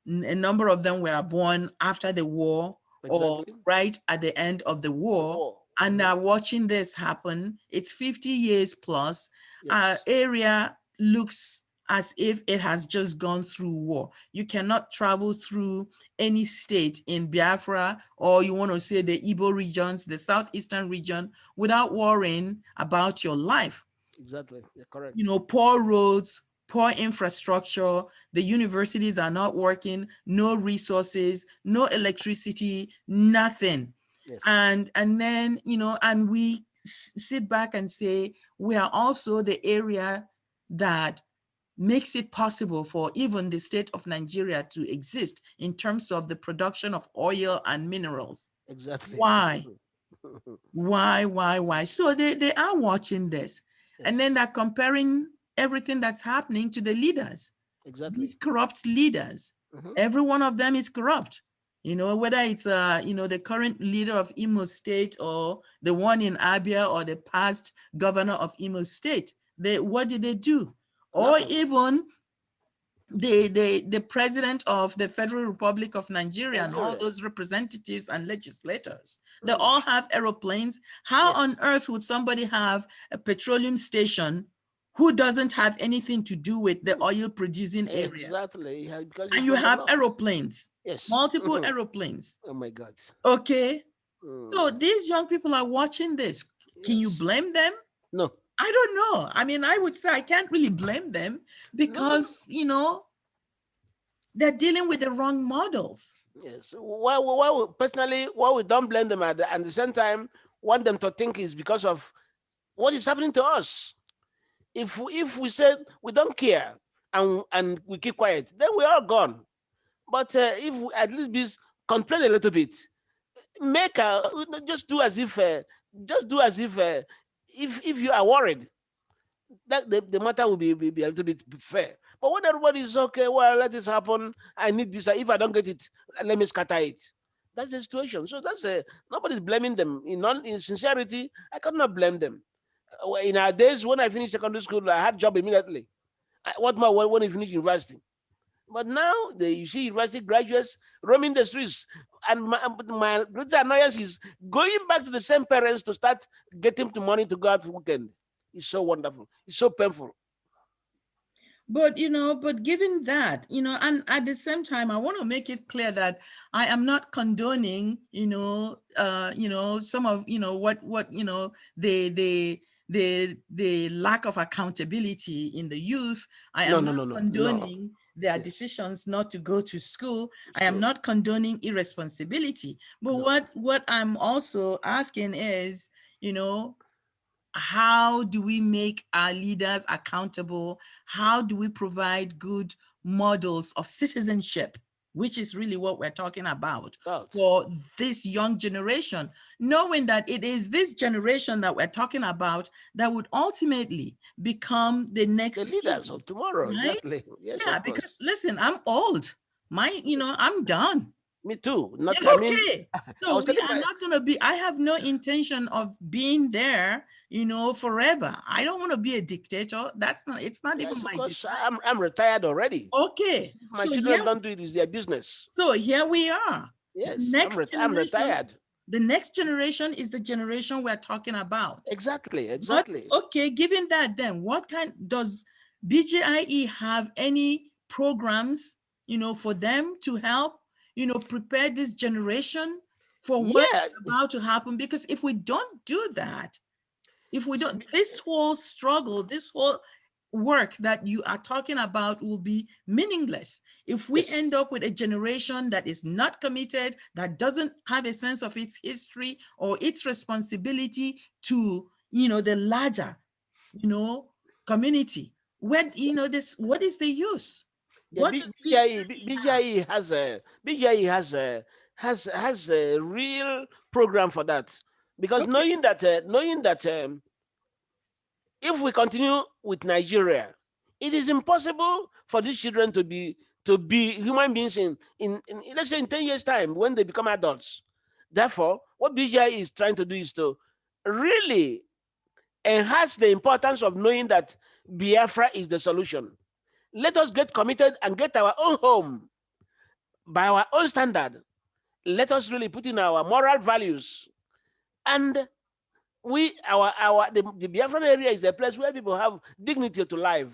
A number of them were born after the war or Exactly. right at the end of the war, War. and are watching this happen. It's 50 years plus. Our Yes. area looks as if it has just gone through war. You cannot travel through any state in Biafra, or you want to say the Igbo regions, the southeastern region, without worrying about your life. Exactly. You're correct. Poor roads, poor infrastructure, the universities are not working, no resources, no electricity, nothing. Yes. And then, and we sit back and say, we are also the area that makes it possible for even the state of Nigeria to exist in terms of the production of oil and minerals. Exactly. Why? Why? So they are watching this. Yes. And then they're comparing everything that's happening to the leaders. Exactly. These corrupt leaders. Mhm. Every one of them is corrupt. Whether it's the current leader of Imo State, or the one in Abia, or the past governor of Imo State. What did they do? Or Nothing. even the president of the Federal Republic of Nigeria and all Nigeria. those representatives and legislators, they Mm. all have aeroplanes. How Yes. on earth would somebody have a petroleum station who doesn't have anything to do with the oil producing area? Exactly. Because And it's you from the have north. aeroplanes, Yes. multiple Mhm. aeroplanes. Oh my God. Okay. Mm. So these young people are watching this. Can you Yes. blame them? No. I don't know. I mean, I would say I can't really blame them because, they're dealing with the wrong models. Yes. Why we don't blame them at the same time want them to think is because of what is happening to us. If we said we don't care and we keep quiet, then we're all gone. But if we at least complain a little bit, just do as if if you are worried, that the matter will be a little bit fair. But when everybody is okay, well, let this happen. I need this. If I don't get it, let me scatter it. That's the situation. So nobody's blaming them. In sincerity, I cannot blame them. In our days, when I finished secondary school, I had a job immediately. What more when I finished university? But now you see university graduates roaming the streets, and my greatest annoyance is going back to the same parents to start getting the money to go out for weekend. It's so wonderful. It's so painful. But but given that, and at the same time, I want to make it clear that I am not condoning, some of what the lack of accountability in the youth. I am not condoning their decisions not to go to school. I am not condoning irresponsibility. But what I'm also asking is, how do we make our leaders accountable? How do we provide good models of citizenship, which is really what we're talking about for this young generation, knowing that it is this generation that we're talking about that would ultimately become the next leaders of tomorrow, right? Exactly. Yes, yeah, because listen, I'm old. I'm done. Me too. Okay. So we are not going to be, I have no intention of being there, forever. I don't want to be a dictator. It's not even my desire. I'm retired already. Okay. My children don't do it, it's their business. So here we are. Yes, I'm retired. The next generation is the generation we're talking about. Exactly. But, okay, given that, then what does BGIE have any programs, for them to help prepare this generation for what's about to happen? Because if we don't do that, this whole struggle, this whole work that you are talking about will be meaningless. If we end up with a generation that is not committed, that doesn't have a sense of its history or its responsibility to, the larger, community, what is the use? BGIE has a real program for that, because knowing that if we continue with Nigeria, it is impossible for these children to be human beings in let's say in 10 years time when they become adults. Therefore, what BGIE is trying to do is to really enhance the importance of knowing that Biafra is the solution. Let us get committed and get our own home by our own standard. Let us really put in our moral values. And the Biafran area is a place where people have dignity to life.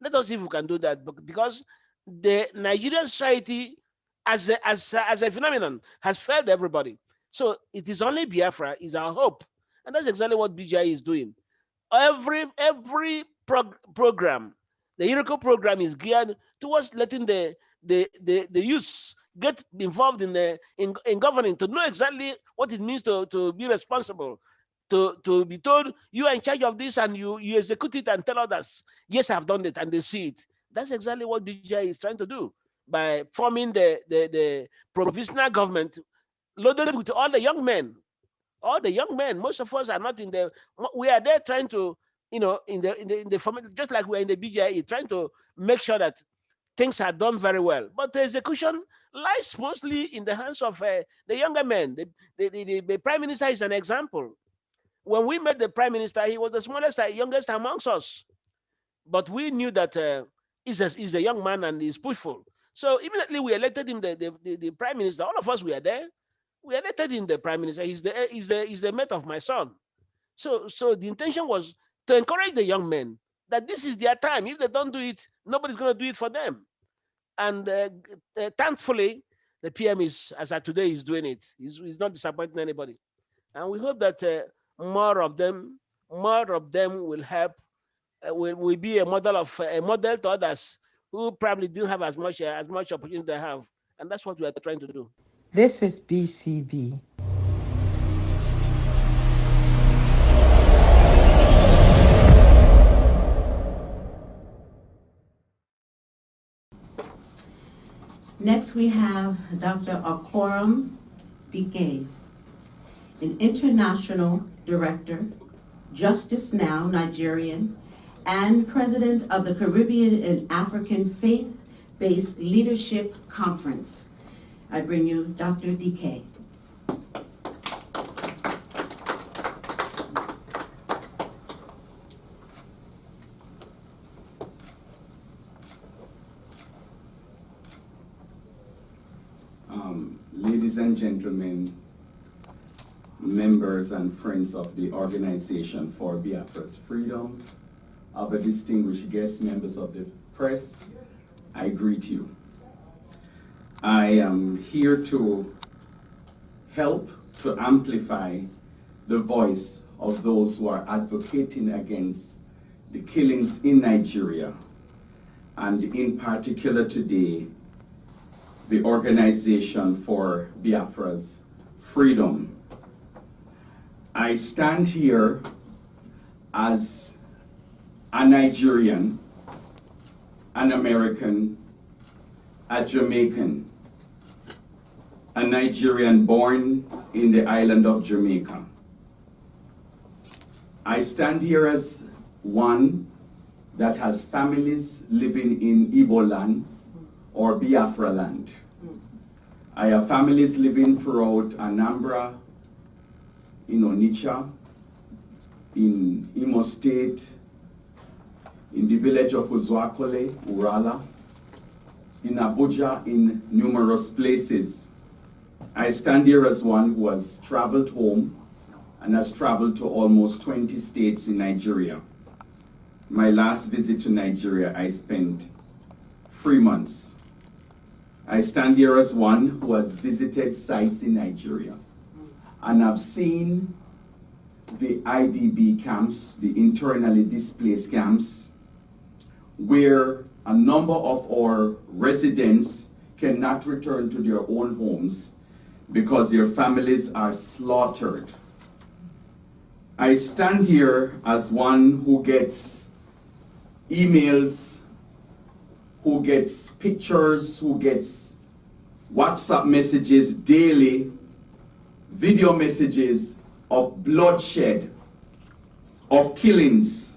Let us see if we can do that, because the Nigerian society as a phenomenon has failed everybody. So it is only Biafra is our hope. And that's exactly what BGI is doing. Every program, the Iroko program is geared towards letting the youths get involved in governing, to know exactly what it means to be responsible, to be told you are in charge of this and you execute it and tell others, yes, I've done it, and they see it. That's exactly what BGI is trying to do by forming the provisional government loaded with all the young men. All the young men, most of us are not in we are there trying to, in the just like we're in the BGIE, trying to make sure that things are done very well. But the execution lies mostly in the hands of the younger men. The Prime Minister is an example. When we met the Prime Minister, he was the smallest, youngest amongst us. But we knew that he's a young man and he's pushful. So immediately we elected him the Prime Minister. All of us were there. We elected him the Prime Minister. He's the mate of my son. So the intention was to encourage the young men that this is their time. If they don't do it, nobody's going to do it for them. And thankfully, the PM is, as of today, is doing it. He's not disappointing anybody. And we hope that more of them will help. Will be a model to others who probably didn't have as much opportunity they have. And that's what we are trying to do. This is BCB. Next, we have Dr. Akoram Dike, an international director, Justice Now Nigerian, and president of the Caribbean and African Faith-Based Leadership Conference. I bring you Dr. Dike. ladies and gentlemen, members and friends of the Organization for Biafra's Freedom, other distinguished guests, members of the press, I greet you. I am here to help to amplify the voice of those who are advocating against the killings in Nigeria, and in particular today, the Organization for Biafra's Freedom. I stand here as a Nigerian, an American, a Jamaican, a Nigerian born in the island of Jamaica. I stand here as one that has families living in Igbo land or Biafra land. I have families living throughout Anambra, in Onitsha, in Imo State, in the village of Uzuakole, Urala, in Abuja, in numerous places. I stand here as one who has traveled home and has traveled to almost 20 states in Nigeria. My last visit to Nigeria, I spent 3 months. I stand here as one who has visited sites in Nigeria, and I've seen the IDP camps, the internally displaced camps, where a number of our residents cannot return to their own homes because their families are slaughtered. I stand here as one who gets emails, who gets pictures, who gets WhatsApp messages daily, video messages of bloodshed, of killings,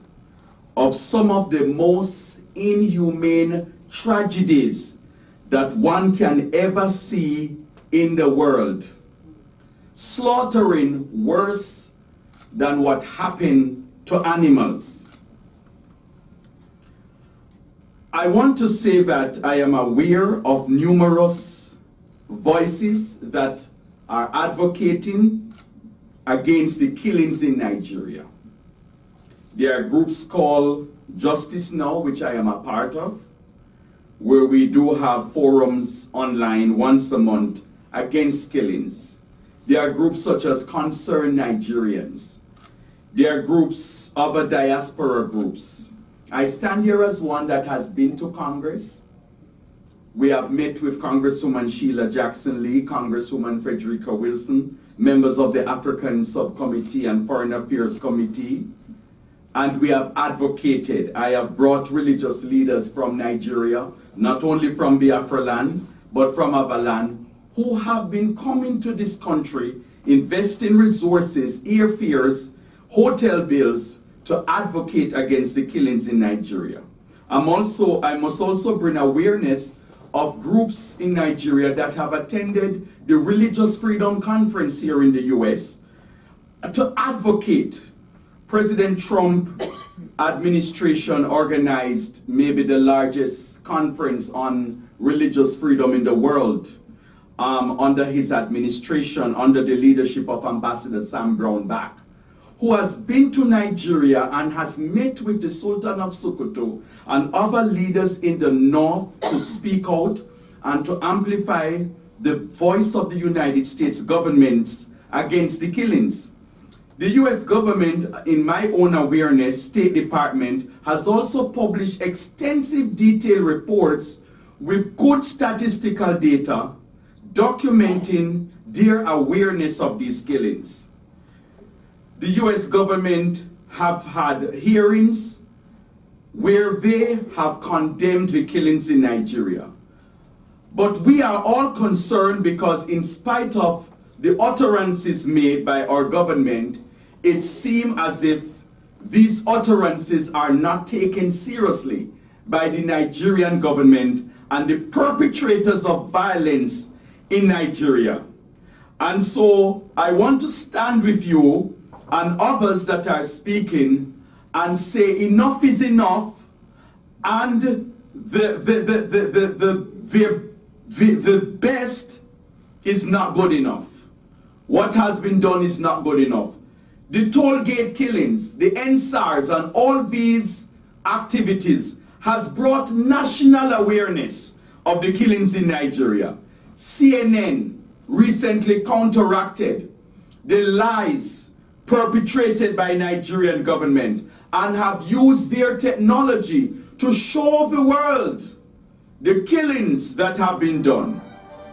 of some of the most inhumane tragedies that one can ever see in the world. Slaughtering worse than what happened to animals. I want to say that I am aware of numerous voices that are advocating against the killings in Nigeria. There are groups called Justice Now, which I am a part of, where we do have forums online once a month against killings. There are groups such as Concerned Nigerians. There are groups, other diaspora groups. I stand here as one that has been to Congress. We have met with Congresswoman Sheila Jackson-Lee, Congresswoman Frederica Wilson, members of the African Subcommittee and Foreign Affairs Committee, and we have advocated. I have brought religious leaders from Nigeria, not only from Biafra land, but from other land, who have been coming to this country, investing resources, airfares, hotel bills, to advocate against the killings in Nigeria. I must also bring awareness of groups in Nigeria that have attended the Religious Freedom Conference here in the US to advocate. President Trump administration organized maybe the largest conference on religious freedom in the world under his administration, under the leadership of Ambassador Sam Brownback, who has been to Nigeria and has met with the Sultan of Sokoto and other leaders in the north to speak out and to amplify the voice of the United States government against the killings. The US government, in my own awareness, State Department, has also published extensive detailed reports with good statistical data documenting their awareness of these killings. The US government have had hearings where they have condemned the killings in Nigeria. But we are all concerned because in spite of the utterances made by our government, it seems as if these utterances are not taken seriously by the Nigerian government and the perpetrators of violence in Nigeria. And so I want to stand with you and others that are speaking and say enough is enough, and the best is not good enough. What has been done is not good enough. The toll gate killings, the NSARS, and all these activities has brought national awareness of the killings in Nigeria. CNN recently counteracted the lies perpetrated by Nigerian government and have used their technology to show the world the killings that have been done,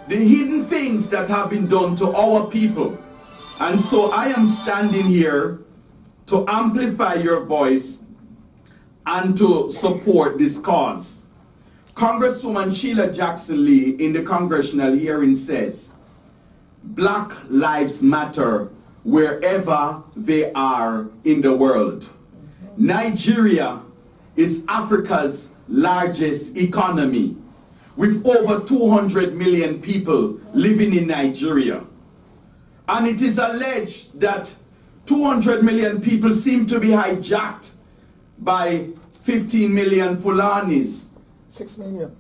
the hidden things that have been done to our people. And so I am standing here to amplify your voice and to support this cause. Congresswoman Sheila Jackson Lee in the congressional hearing says, Black lives matter wherever they are in the world. Nigeria is Africa's largest economy, with over 200 million people living in Nigeria. And it is alleged that 200 million people seem to be hijacked by 15 million Fulanis. 6 million.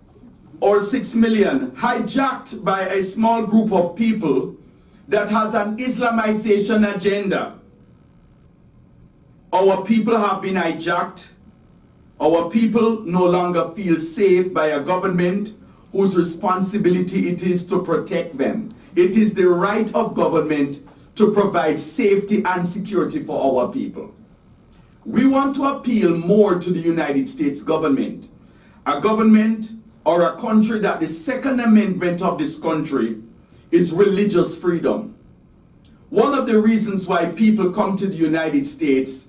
Or 6 million, hijacked by a small group of people that has an Islamization agenda. Our people have been hijacked. Our people no longer feel safe by a government whose responsibility it is to protect them. It is the right of government to provide safety and security for our people. We want to appeal more to the United States government, a government or a country that the Second Amendment of this country is religious freedom. One of the reasons why people come to the United States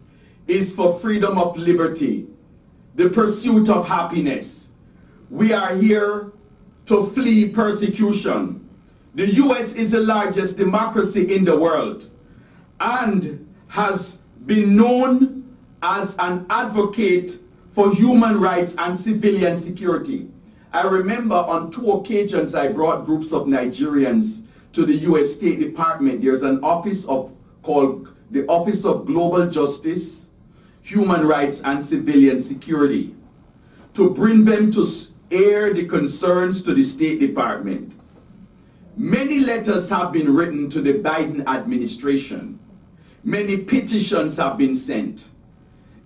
is for freedom of liberty, the pursuit of happiness. We are here to flee persecution. The US is the largest democracy in the world and has been known as an advocate for human rights and civilian security. I remember on 2 occasions I brought groups of Nigerians to the US State Department. There's an office called the Office of Global Justice, Human Rights and Civilian Security, to bring them to air the concerns to the State Department. Many letters have been written to the Biden administration. Many petitions have been sent.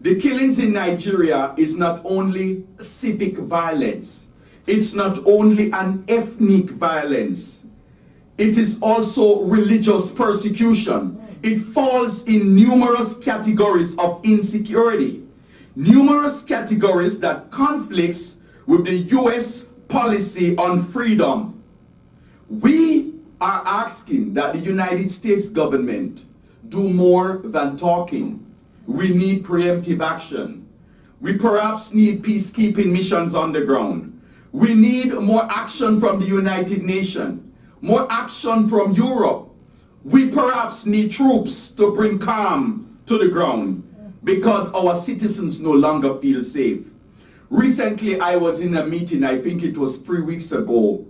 The killings in Nigeria is not only civic violence, it's not only an ethnic violence, it is also religious persecution. It falls in numerous categories of insecurity, numerous categories that conflicts with the US policy on freedom. We are asking that the United States government do more than talking. We need preemptive action. We perhaps need peacekeeping missions on the ground. We need more action from the United Nations, more action from Europe. We perhaps need troops to bring calm to the ground because our citizens no longer feel safe. Recently, I was in a meeting, I think it was 3 weeks ago,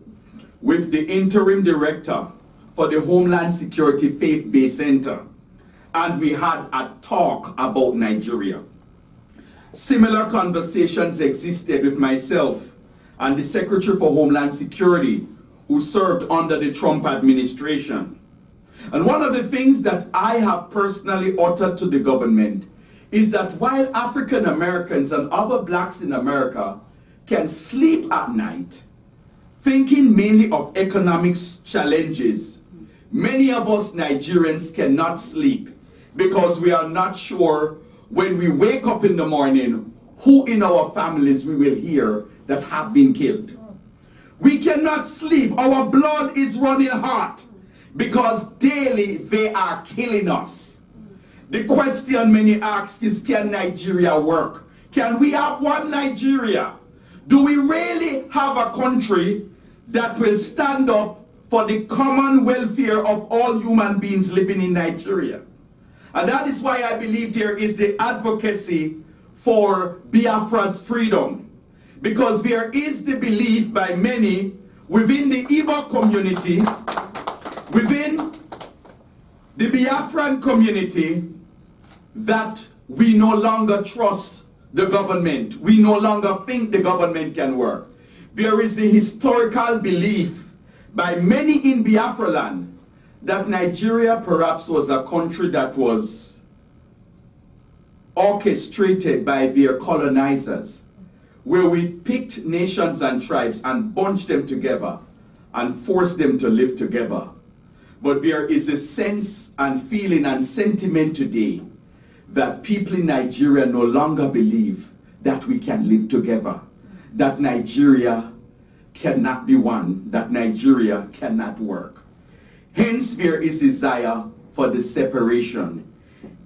with the interim director for the Homeland Security Faith-Based Center, and we had a talk about Nigeria. Similar conversations existed with myself and the Secretary for Homeland Security, who served under the Trump administration. And one of the things that I have personally uttered to the government is that while African Americans and other blacks in America can sleep at night, thinking mainly of economic challenges, many of us Nigerians cannot sleep because we are not sure when we wake up in the morning who in our families we will hear that have been killed. We cannot sleep. Our blood is running hot because daily they are killing us. The question many ask is, can Nigeria work? Can we have one Nigeria? Do we really have a country that will stand up for the common welfare of all human beings living in Nigeria? And that is why I believe there is the advocacy for Biafra's freedom. Because there is the belief by many within the Igbo community, within the Biafran community, that we no longer trust the government. We no longer think the government can work. There is the historical belief by many in Biafra land that Nigeria perhaps was a country that was orchestrated by their colonizers, where we picked nations and tribes and bunched them together and forced them to live together. But there is a sense and feeling and sentiment today that people in Nigeria no longer believe that we can live together, that Nigeria cannot be one, that Nigeria cannot work. Hence there is desire for the separation.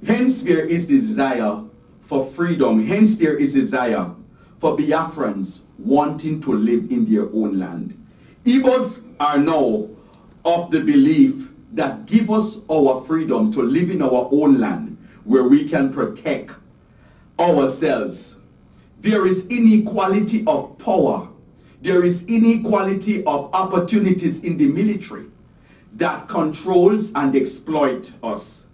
Hence there is desire for freedom. Hence there is desire for Biafrans wanting to live in their own land. Igbos are now of the belief that give us our freedom to live in our own land where we can protect ourselves. There is inequality of power. There is inequality of opportunities in the military that controls and exploit us.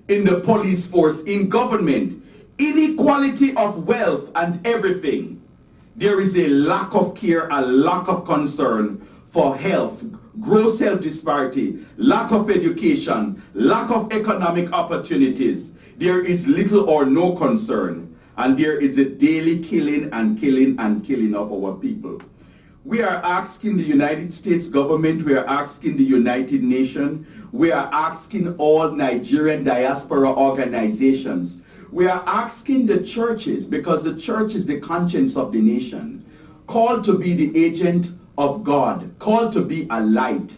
In the police force, in government, inequality of wealth and everything. There is a lack of care, a lack of concern for health, gross health disparity, lack of education, lack of economic opportunities. There is little or no concern, and there is a daily killing and killing and killing of our people. We are asking the United States government, we are asking the United Nations, we are asking all Nigerian diaspora organizations, we are asking the churches, because the church is the conscience of the nation, called to be the agent of God, called to be a light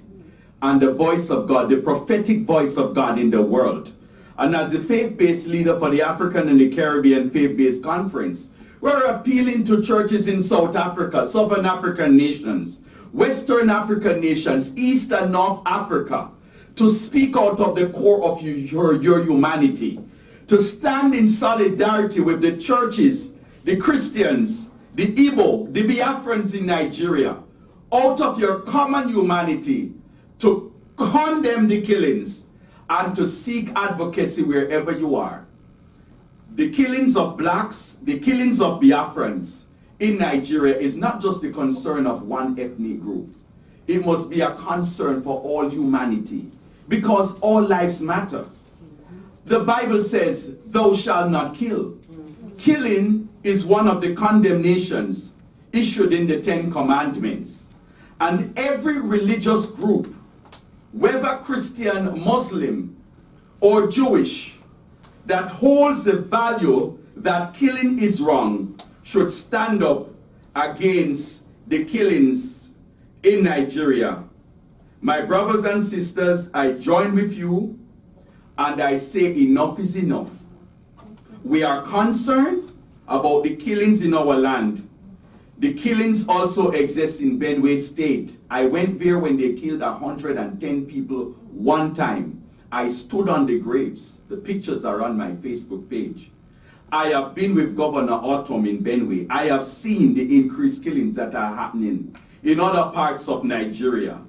and the voice of God, the prophetic voice of God in the world. And as the faith-based leader for the African and the Caribbean Faith-Based Conference, we're appealing to churches in South Africa, Southern African nations, Western African nations, East and North Africa, to speak out of the core of your humanity, to stand in solidarity with the churches, the Christians, the Igbo, the Biafrans in Nigeria, out of your common humanity, to condemn the killings and to seek advocacy wherever you are. The killings of blacks, the killings of Biafrans in Nigeria is not just the concern of one ethnic group. It must be a concern for all humanity, because all lives matter. The Bible says, thou shalt not kill. Killing is one of the condemnations issued in the Ten Commandments. And every religious group, whether Christian, Muslim, or Jewish, that holds the value that killing is wrong, should stand up against the killings in Nigeria. My brothers and sisters, I join with you and I say enough is enough. We are concerned about the killings in our land. The killings also exist in Benue State. I went there when they killed 110 people one time. I stood on the graves. The pictures are on my Facebook page. I have been with Governor Autumn in Benue. I have seen the increased killings that are happening in other parts of Nigeria.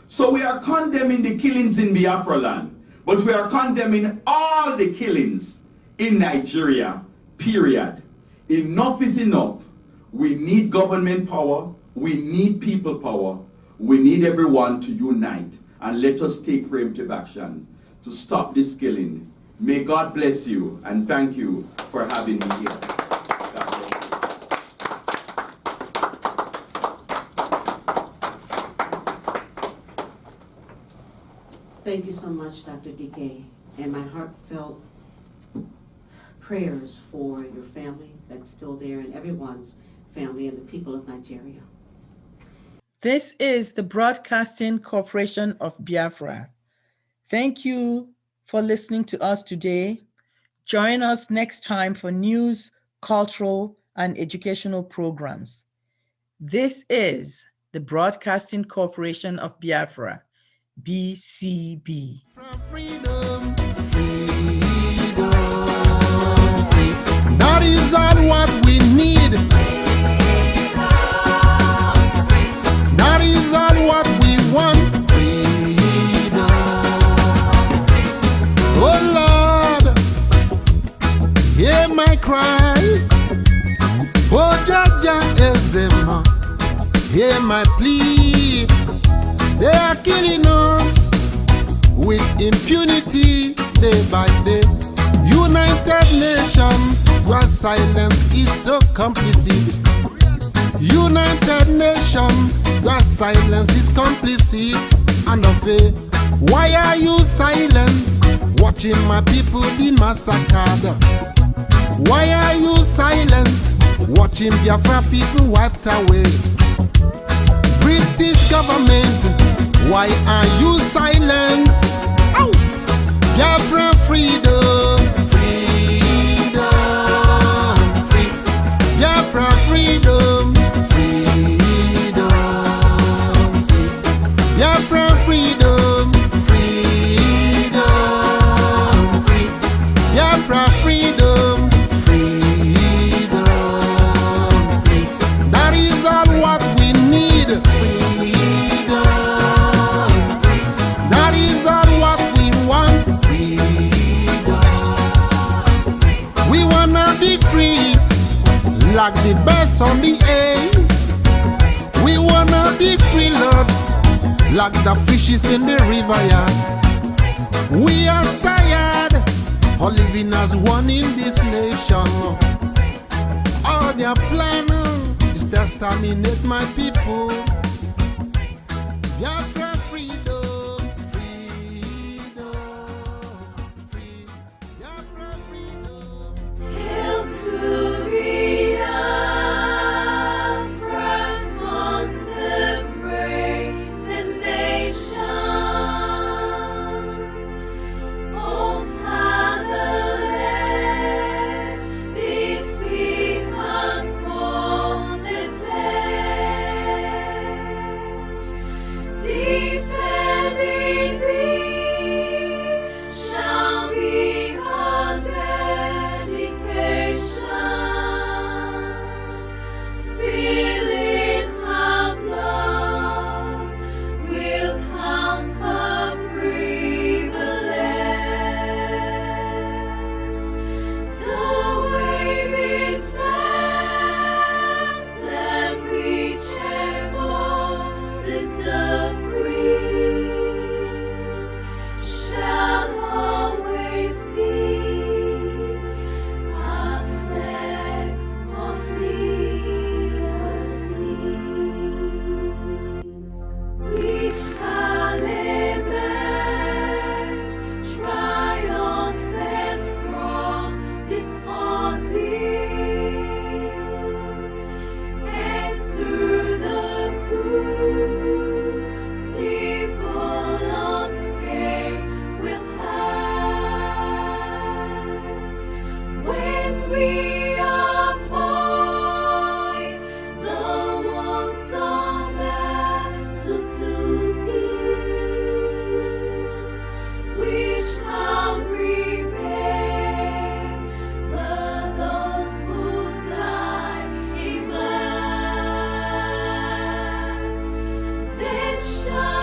So we are condemning the killings in Biafra land, but we are condemning all the killings in Nigeria, period. Enough is enough. We need government power. We need people power. We need everyone to unite, and let us take preemptive action to stop this killing. May God bless you, and thank you for having me here. God bless you. Thank you so much, Dr. DK, and my heartfelt prayers for your family that's still there and everyone's family and the people of Nigeria. This is the Broadcasting Corporation of Biafra. Thank you for listening to us today. Join us next time for news, cultural, and educational programs. This is the Broadcasting Corporation of Biafra, BCB. Freedom, freedom, freedom. That is all what we need. That is all what we want. Freedom. Oh Lord, hear my cry. Oh Jaja Ezema, hear my plea. They are killing us with impunity day by day. United Nations, your silence is so complicit. United Nations, your silence is complicit. And of it, why are you silent? Watching my people in MasterCard. Why are you silent? Watching Biafra people wiped away. British government, why are you silent? Ow! Biafra freedom, freedom, free. Biafra freedom, freedom, free. Biafra freedom, freedom, free. Biafra freedom, freedom, free. That is all what we need. Freedom, free. That is all what we want. We wanna be free, like the birds on the air. We wanna be free, Lord, like the fishes in the river, yeah. We are tired of living as one in this nation. All their plan is to exterminate my people. Biafra freedom, freedom, free. Biafra freedom. Hail to Biafra, consecrated nation. Oh, fatherland, this people's holy pledge. Defending thee shall be our dedication. Spilling our blood will count our privilege. The waving standard reachable, it's the free shall always be a flag of liberty. We shall emerge triumphant from this ordeal, and through the crucible unscathed we'll pass. When we are poised, the walls of battle to heal, we shall remember those who died in mass. Then shall